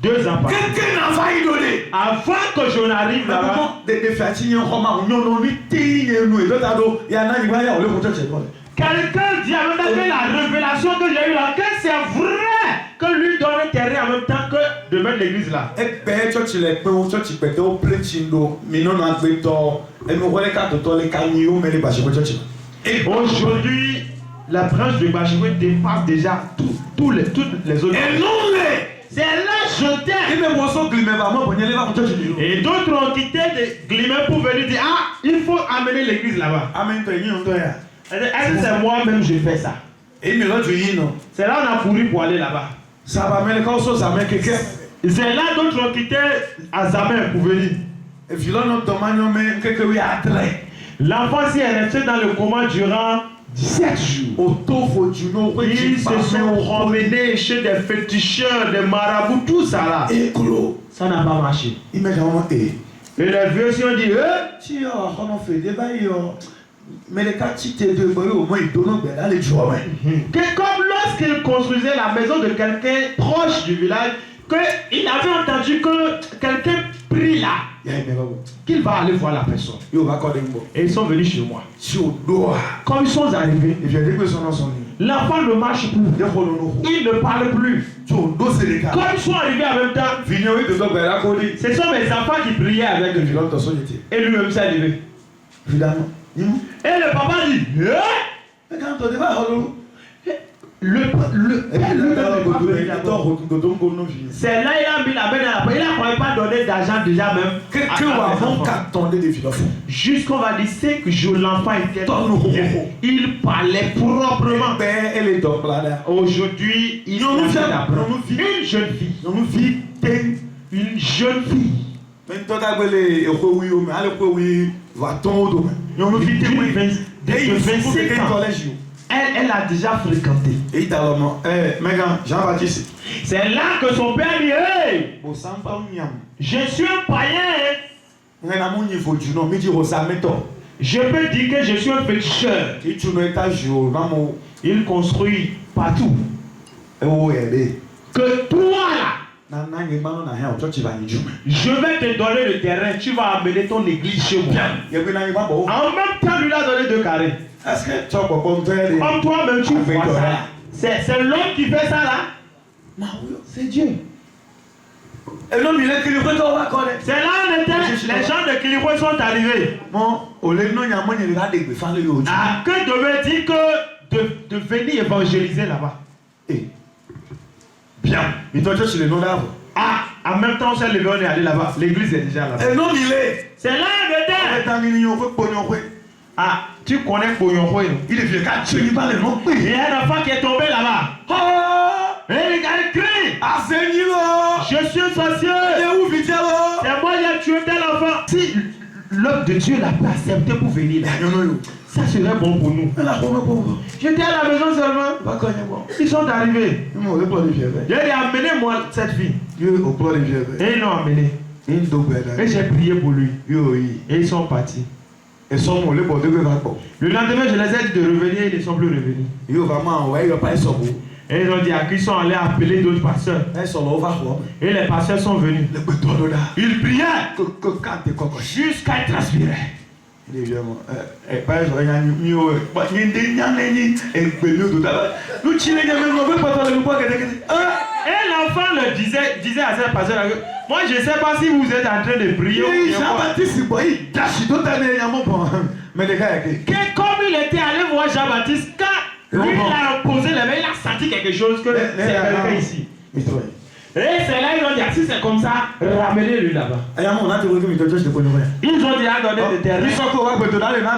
2 ans par avant que je n'arrive là-bas. Quelqu'un dit en même temps que la révélation que j'ai eue là, que c'est vrai que lui donne un terrain en même temps que de mettre l'église là. Et aujourd'hui, la branche de Bachoué dépasse déjà toutes les autres. C'est là jeté. Et d'autres ont quitté de Glimmer pour venir dire ah, il faut amener l'église là-bas. Est-ce que c'est moi-même je fais ça? C'est là on a couru pour aller là-bas. C'est là d'autres ont quitté Azamen pour venir. L'enfant s'y est resté dans le coma durant 17 jours. Ils se sont promenés chez des féticheurs, des marabouts, tout ça là. Ça n'a pas marché. Et les vieux aussi ont dit Mais les cas, si tu es deux, au moins ils donnent là les jours. Que comme lorsqu'il construisait la maison de quelqu'un proche du village, qu'il avait entendu que quelqu'un prie là, qu'il va aller voir la personne. Et ils sont venus chez moi. Quand ils sont arrivés, l'enfant ne marche plus. Il ne parle plus. Quand ils sont arrivés en même temps, ce sont mes enfants qui priaient avec lui. Et lui-même s'est levé. Et le papa dit, c'est là il a mis la main dans la poche. Il n'a pas donné d'argent déjà même. Jusqu'on va dire c'est que l'enfant était. Il parlait proprement. Aujourd'hui, il une jeune fille. Une jeune fille. De 25 ans. Elle a déjà fréquenté. C'est là que son père dit, hey, je suis un païen. Je peux dire que je suis un féticheur. Il construit partout. Que toi là, je vais te donner le terrain, tu vas amener ton église chez moi. En même temps, lui a donné 2 carrés. Comme toi-même, tu vois ça. C'est l'homme qui fait ça là. C'est Dieu. C'est là où on était. Les gens de Kiliboué sont arrivés. Que devait dire que de venir évangéliser là-bas. Bien. En même temps, on s'est levé, on est allé là-bas. L'église est déjà là-bas. C'est là où on était. Tu connais Koyonkoy. Il est vieux. Il y a un enfant qui est tombé là-bas. Et il crie. Je suis un sorcier. C'est moi qui ai tué tel enfant. Si l'homme de Dieu l'a pas accepté pour venir là, ça serait bon pour nous. J'étais à la maison seulement. Ils sont arrivés. J'ai dit amenez-moi cette fille. Et ils l'ont amené. Et j'ai prié pour lui. Et ils sont partis. Le lendemain, je les ai dit de revenir, ils ne sont plus revenus. Et ils ont dit à qui ils sont allés appeler d'autres pasteurs. Et les pasteurs sont venus. Ils priaient jusqu'à être transpirés. Et l'enfant le disait à cette pasteur, moi je ne sais pas si vous êtes en train de prier. Comme il était allé voir Jean-Baptiste, quand lui il a posé les mains, il a senti quelque chose que c'est quelqu'un ici. Et c'est là ils ont dit, si c'est comme ça, ramenez-le là-bas. Ils ont dit à donner des terrains.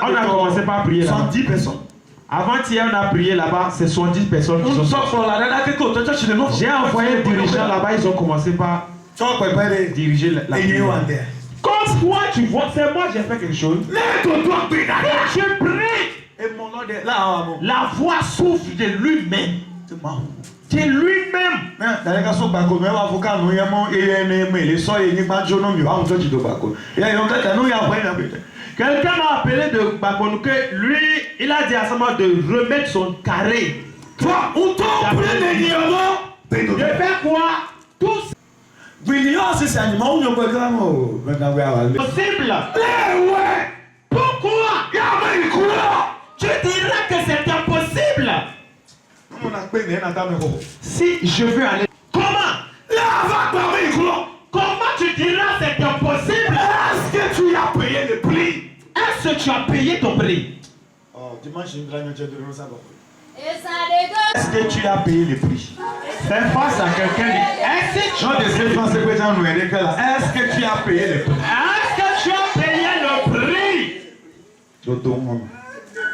On a commencé par prier là-bas. 110 personnes. Avant-hier, on a prié là-bas, c'est 110 personnes qui sont sorties. J'ai envoyé un dirigeant là-bas, ils ont commencé par diriger la prière. Comme toi, tu vois, c'est moi j'ai fait quelque chose. Je prie. La voix souffle de lui-même. De lui-même. Quelqu'un m'a appelé de Bakonou que lui, il a dit à sa mère de remettre son carré. De faire quoi? Tout possible. Pourquoi? Tu diras que c'est impossible. Si je veux aller, comment? Comment tu diras c'est impossible? Est-ce que tu as payé le prix? Est-ce que tu as payé ton prix? Est-ce que tu as payé le prix? Fais face à quelqu'un. Est-ce que tu as payé le prix? Est-ce que tu as payé le prix?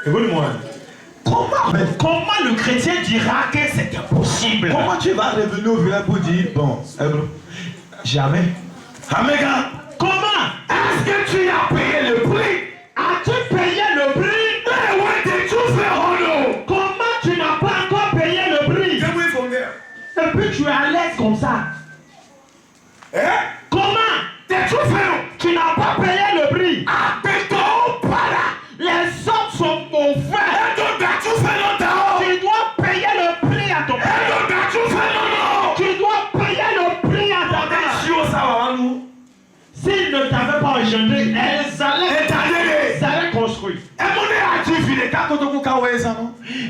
Écoute-moi. Comment le chrétien dira que c'est impossible? Comment tu vas revenir au village pour dire bon? Jamais. Comment? Est-ce que tu as payé le prix? As-tu payé le prix? Comment tu n'as pas encore payé le prix? Et puis tu es à l'aise comme ça. Comment? Tu n'as pas payé le prix. Les autres sont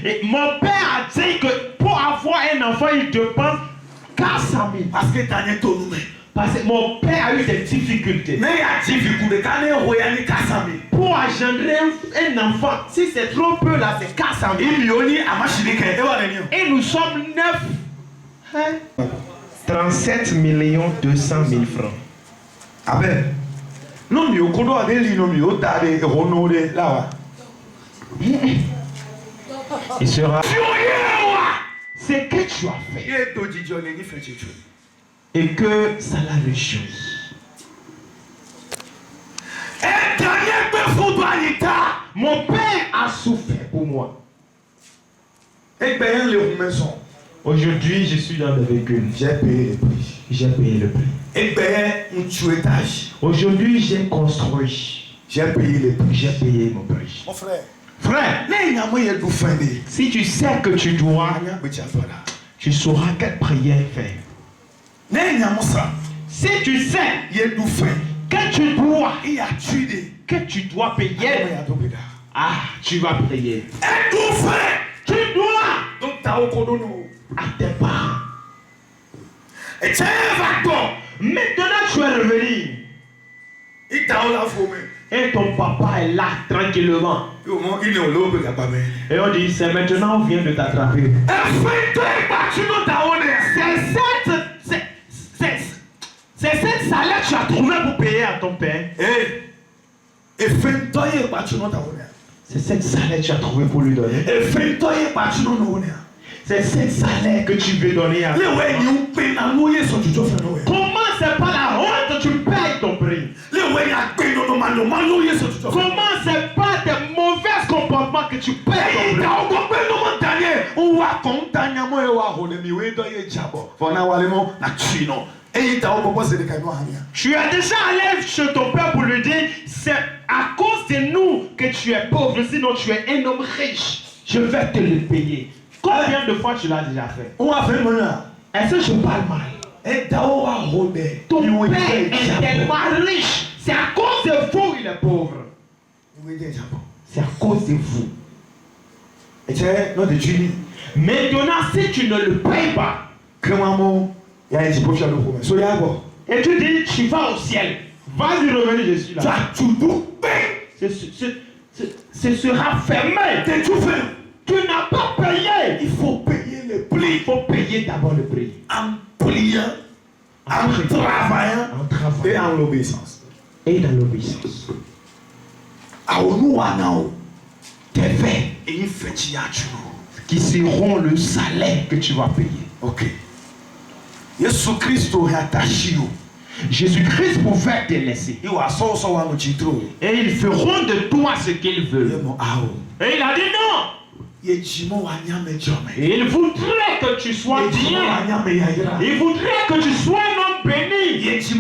Et mon père a dit que pour avoir un enfant, il dépense 400 000. Parce que mon père a eu des difficultés. Pour engendrer un enfant, si c'est trop peu là, c'est 400 000. Et nous sommes 9. 37 200 000 francs. Amen. Non, mais au cours de Il sera. C'est que tu as fait. Et que ça l'a réjoui. Mon père a souffert pour moi. Aujourd'hui, je suis dans le véhicule. J'ai payé le prix. J'ai payé le prix. Aujourd'hui, j'ai construit. J'ai payé le prix. J'ai payé mon prix. Mon frère. Frère, si tu sais que tu dois, tu sauras quelle prière faire. Si tu sais que tu dois payer, tu vas payer. Tu dois à tes parents. Maintenant tu es revenu. Et ton papa est là tranquillement. Et on dit, c'est maintenant on vient de t'attraper. C'est cette salaire que tu as trouvé pour payer à ton père. C'est cette salaire que tu as trouvé pour lui donner. C'est cette salaire que tu veux donner à ton père. Comment c'est pas la honte que tu payes ton prix? Comment c'est pas tes mauvais comportements que tu payes ton prix? Tu es déjà allé chez ton père pour lui dire, c'est à cause de nous que tu es pauvre, sinon tu es un homme riche. Je vais te le payer. Combien de fois tu l'as déjà fait? Est-ce que je parle mal? Ton père est tellement riche. C'est à cause de vous qu'il est pauvre. C'est à cause de vous. Maintenant, si tu ne le payes pas, et tu dis, tu vas au ciel. Vas-y, revenez, je suis là. Ce sera fermé. Tu n'as pas payé. Il faut payer le prix. Il faut payer d'abord le prix. En priant, en travaillant et en l'obéissance. Et dans l'obéissance. Tes faits qui seront le salaire que tu vas payer. Ok. Jésus-Christ pouvait te laisser. Et ils feront de toi ce qu'ils veulent. Et il a dit non. Et il voudrait que tu sois bien. Il voudrait que tu sois un homme béni. Et il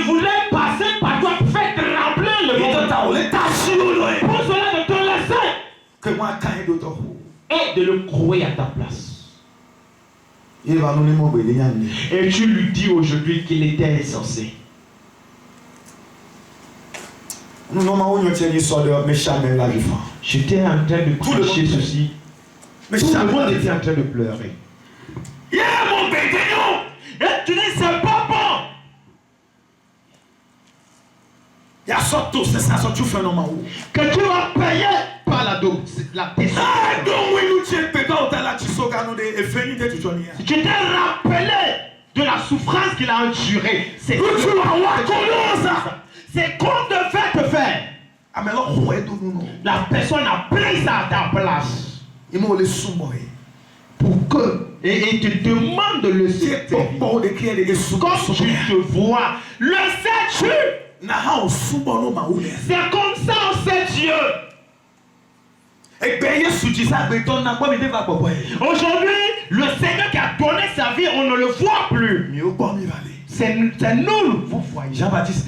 voulait passer par toi pour faire trembler le monde. Pour cela de te laisser. Et de le croire à ta place. Et tu lui dis aujourd'hui qu'il était insensé. J'étais en train de prêcher ceci. Tout le monde était en train de pleurer. Et tu dis c'est pas bon. Que tu vas payer par la descente. Je t'ai rappelé de la souffrance qu'il a endurée. C'est qu'on devait te faire. La personne a pris ça à ta place. Pour que. Et il te demande de le servir. Comme tu te vois. Le sais-tu? C'est comme ça on sait Dieu. Aujourd'hui, le Seigneur qui a donné sa vie, on ne le voit plus. C'est nous, vous voyez. Jean-Baptiste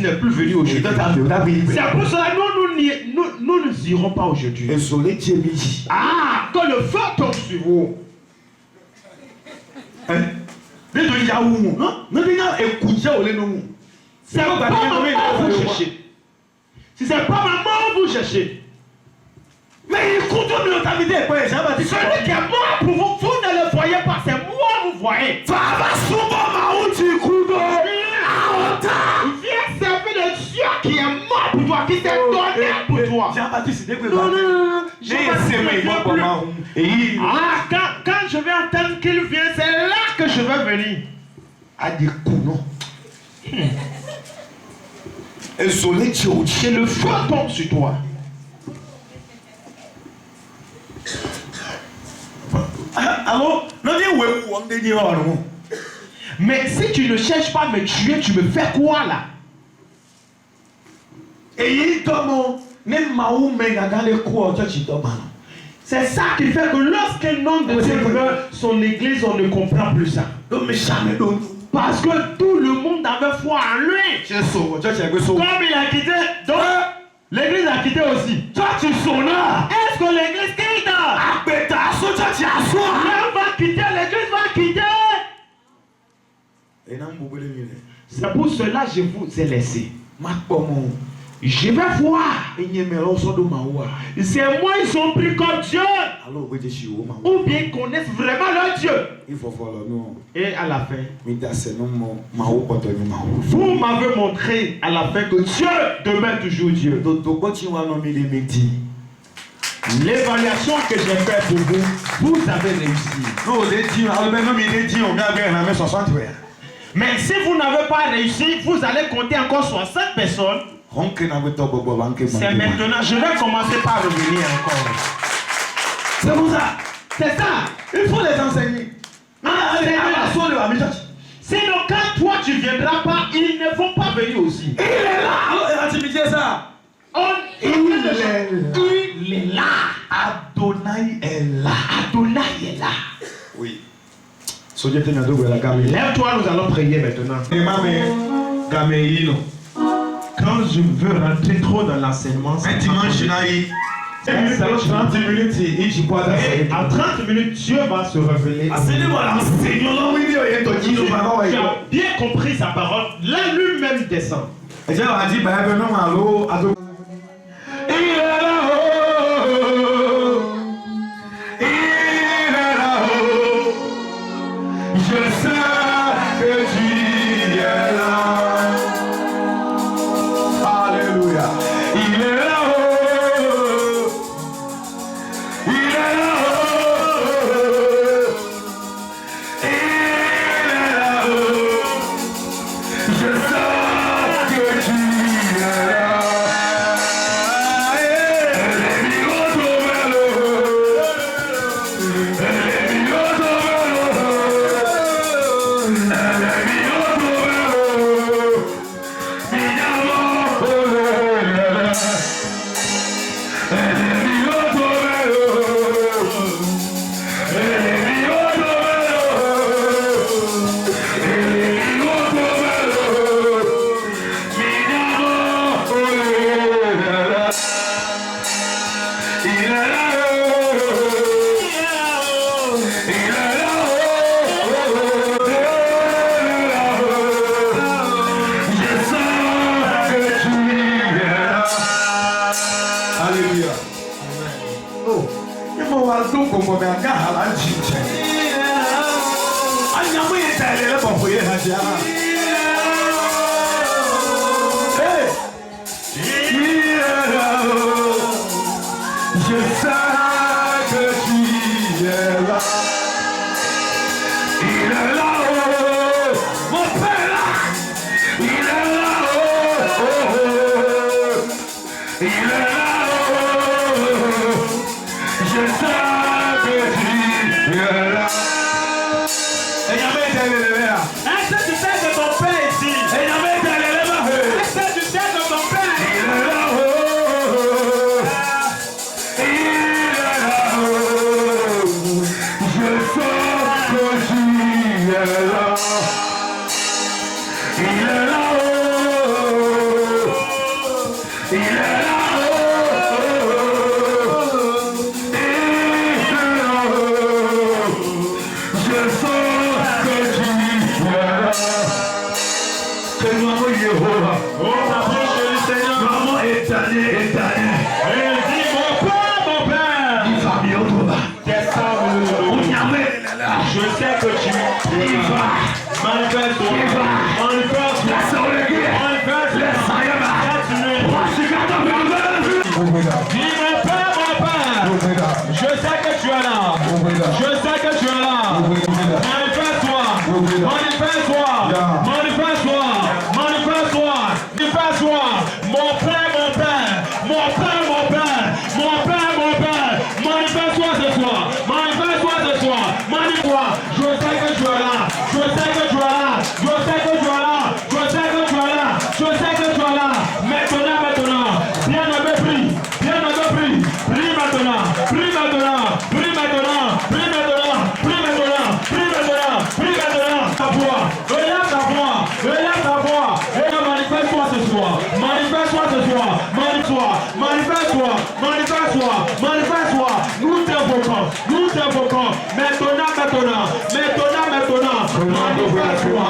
n'est plus venu aujourd'hui. C'est pour cela que nous ne irons pas aujourd'hui. Ah, que le feu tombe sur vous. C'est pas vous chercher. Si c'est pas maman, vous cherchez. Mais écoute, celui qui est mort pour vous, vous ne le voyez pas, c'est moi vous voyez. Viens servir le Dieu qui est mort pour toi, qui s'est donné pour toi. Quand je vais entendre qu'il vient, c'est là que je vais venir. Et le feu tombe sur toi. Mais si tu ne cherches pas à me tuer, tu me fais quoi là? C'est ça qui fait que lorsqu'un homme de Dieu meurt, son église, on ne comprend plus ça. Parce que tout le monde avait foi en lui. Comme il a quitté, donc l'église a quitté aussi. Est-ce que l'église quitte? L'homme va quitter, l'église va quitter. C'est pour cela que je vous ai laissé. Je vais voir. C'est moi, ils sont pris comme Dieu. Ou bien ils connaissent vraiment leur Dieu. Et à la fin, vous m'avez montré à la fin que Dieu demeure toujours Dieu. L'évaluation que j'ai faite pour vous, vous avez réussi. Mais si vous n'avez pas réussi, vous allez compter encore 60 personnes. C'est maintenant, je vais commencer par revenir encore. C'est pour ça. C'est ça. Il faut les enseigner. Sinon, quand toi tu ne viendras pas, ils ne vont pas venir aussi. Il est là. Il est là. Adonai est là. Adonai est là. Oui. Lève-toi, nous allons prier maintenant. Quand je veux rentrer trop dans l'enseignement, un dimanche, 30 minutes, en 30 minutes, Dieu va se révéler. Tu as bien compris sa parole. Là, lui-même descend. Il est là-haut. Je sais que tu es là. Alléluia. Il est là-haut. Il est là-haut. Il est là-haut. Je sais que tu es là. éternel. Et dis mon père, Il va mieux trouver. je sais que tu manifeste-toi. Dis mon père, je sais que tu es là. Je sais que tu es là. Manifeste-toi. Manifeste-toi. Manifeste-toi. Manifeste-toi. Manifeste-toi. Mon père, mon père. Mon père, mon père. Mon père, mon père. Manifeste-toi ce soir. Manifeste-toi ce soir. Manifeste-toi. Je sais que tu es là. Je sais que tu es là. Je sais que tu es là. Je sais que tu es là. Je sais que tu es là. Maintenant, maintenant. Bien-aimé, prie. Bien-aimé, prie. Prie maintenant. Prie maintenant. Prie maintenant. Prie maintenant. Prie maintenant. Prie maintenant. Prie maintenant. Ta voix. Relève ta voix. Relève ta voix. Et manifeste-toi ce soir. Manifeste-toi ce soir. Manifeste-toi. Manifeste-toi. Manifeste-toi. Manifeste-toi. Nous t'invoquons. Nous t'invoquons. Maintenant, maintenant. Maintenant, maintenant. Manifeste-toi.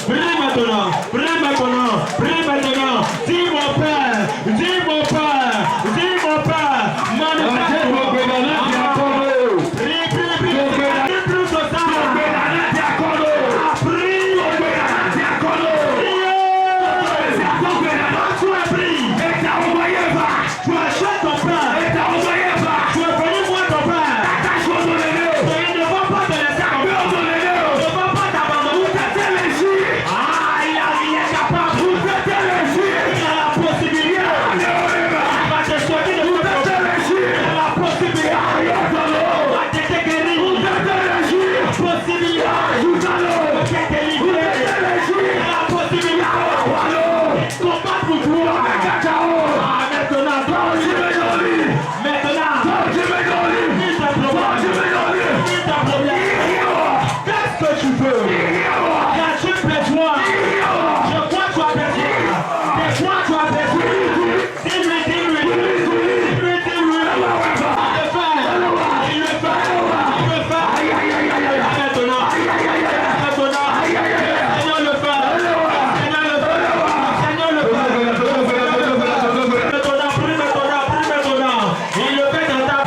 Prie maintenant, prie maintenant, prie maintenant. Dis mon père, dis mon père, dis mon père. Manifeste-toi. Prie, prie, prie, prie plus que ça. Prie. Tu as pris. Tu achètes ton père. Tu es venu voir ton père. Il ne va pas te laisser comme ça. Il ne va pas t'abandonner. Il est capable. Il a la possibilité. Il va te soigner de tout. Il a la possibilité. Il va te guérir. La possibilité. Il va te délivrer. Il a la possibilité. Combat pour toi. Maintenant. Qu'est-ce que tu veux? As-tu besoin? Je crois que tu as besoin. Des fois tu as besoin. Dis-lui. Il le fait. Maintenant. Seigneur le fait. Il le fait dans ta...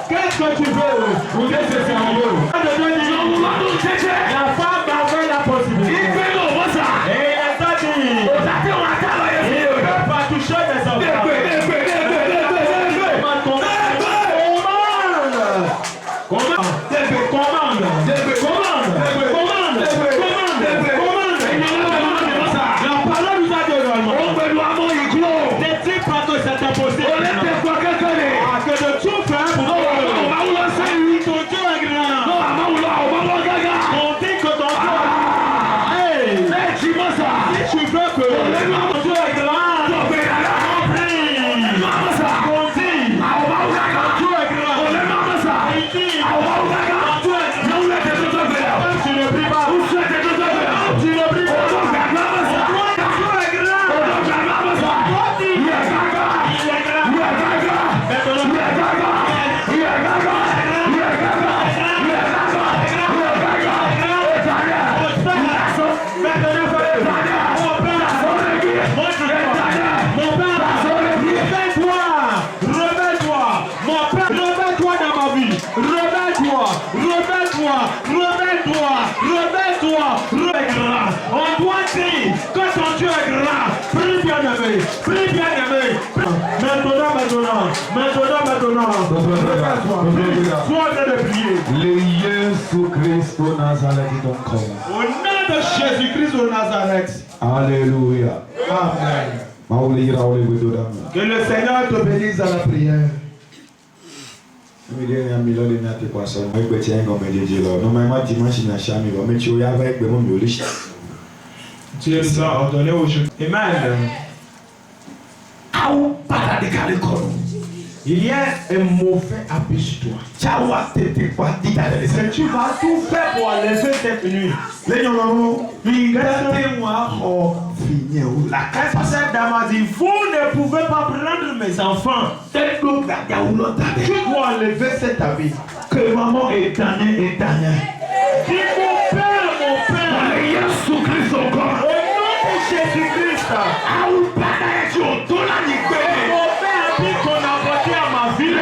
Qu'est-ce que tu veux? Vous êtes sérieux? La femme avait la possibilité. Et il a dit, il ne peut pas toucher mes enfants. Commande. La parole nous a dit également. Des types parce que c'est impossible. Que de tout faire pour ton Dieu est grand. On dit que ton Dieu est grand. Si tu veux que ton Dieu est grand, on dit. On dit. Ton Dieu est grand. Il dit. Tu ne pries pas. Tu ne pries pas. Maintenant, Sois en train de prier. Le Jésus Christ au Nazareth donc comme. Au nom de Jésus-Christ au Nazareth. Alléluia. Amen. Que Que le Seigneur te bénisse à la prière. Dieu nous a ordonné aujourd'hui. Amen. Il y a un mauvais appui sur toi. Et tu vas tout faire pour enlever cette nuit. La cassette dame a dit, vous ne pouvez pas prendre mes enfants. Tu dois enlever cet habit. Que maman est damnée, est damnée. Dis mon père, Jésus-Christ encore. Au nom de Jésus-Christ. Qu'on a voté à ma vie,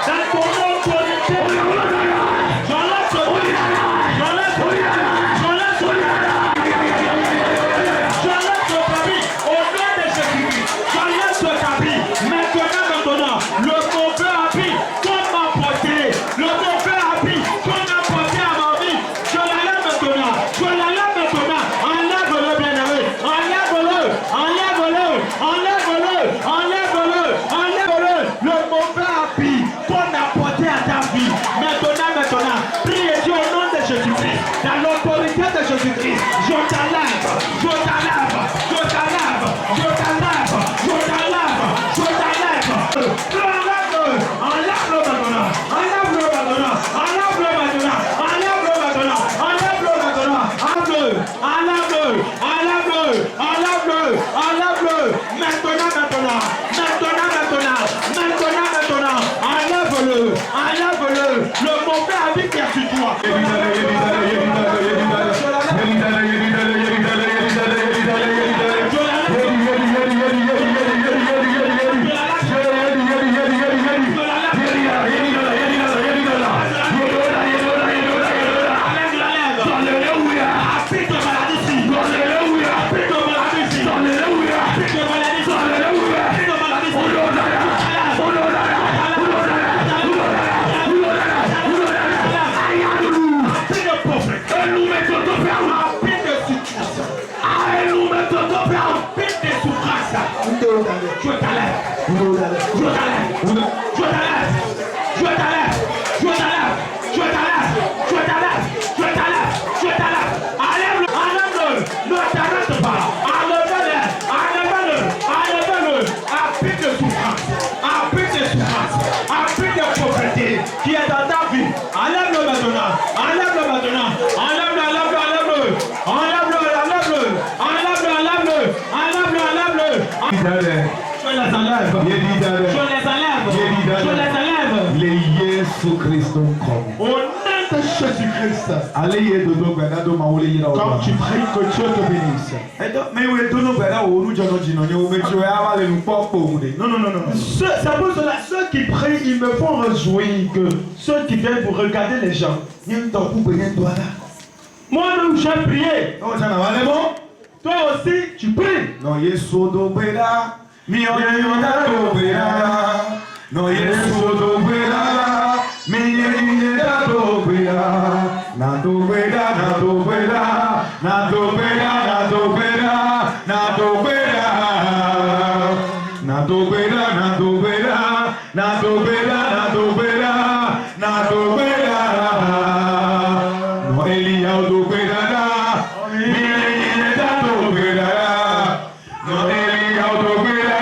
dans ton autorité, j'enlève ce tapis, au nom de Jésus-Christ, j'enlève ce tapis, maintenant, le mauvais habit qu'on m'a porté, le mauvais habit qu'on a porté à ma vie, je l'enlève maintenant, enlève-le bien-aimé, enlève-le, le mauvais habit qu'on a porté à ta vie. Maintenant, prie Dieu au nom de Jésus-Christ, dans l'autorité de Jésus-Christ, je t'enlève. Enlève-le, le mauvais habit qui est sur toi. Qui est dans ta vie, enlève-le maintenant, je les enlève. Les Jésus Christ comme. Au nom de Jésus-Christ. Quand tu pries que Dieu te bénisse. Non. C'est pour cela, ceux qui prient, ils me font réjouir que ceux qui viennent pour regarder les gens. Moi-même, j'ai prié. Toi aussi, tu pries. No Yesu do bera, mi oyenda do bera. No Yesu do bera, mi oyenda do bera. Na do bera, na do bera, na do bera, na do bera, na do bera. Na do bera, na do bera, na do bera, na do bera, na do bera. No Elia do bera, mi oyenda do bera. No Elia do bera,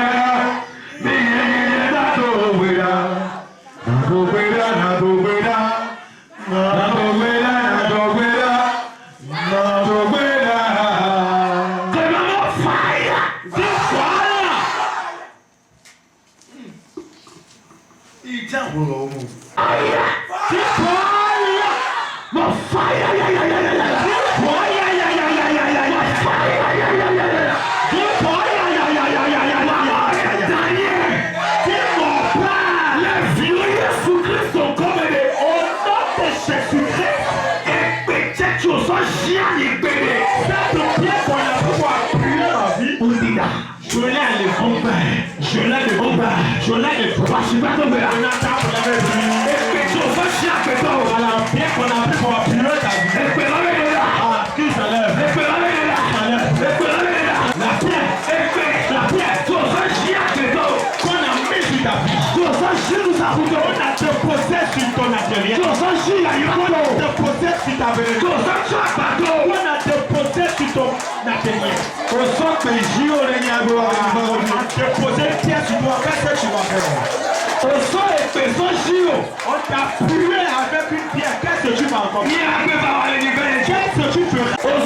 mi oyenda do bera. Na do bera, na do bera, na do bera, na do bera, na do bera. Demande fire. Dis fire. Il tient pour le mot. Dis fire. Mon fire. Je Je l'ai à l'écoute. Je l'ai à l'écoute. Je l'ai à l'écoute. Je suis pas tombé là. Et que tu vas chier que toi. Voilà, bien qu'on a pris pour appuyer ta vie. Et que la vie est là. Ah, qui ça lève. Et que la vie est là. Et que la vie est là. La pierre. Et que la pierre. Tu vas chier que toi. Qu'on a mis sur ta vie. Tu vas chier sur ta route. On a déposé sur ton atelier. Tu vas chier à Yukolo. On a déposé sur ta maison. Tu vas chier à bateau. On a déposé sur ton atelier. Au son que J.O. Renyago a Déposer une pièce sur toi, qu'est-ce que tu vas faire? Au son et faisant J.O. On t'a pué avec une pierre, qu'est-ce que tu vas encore faire? Qu'est-ce que tu feras? Au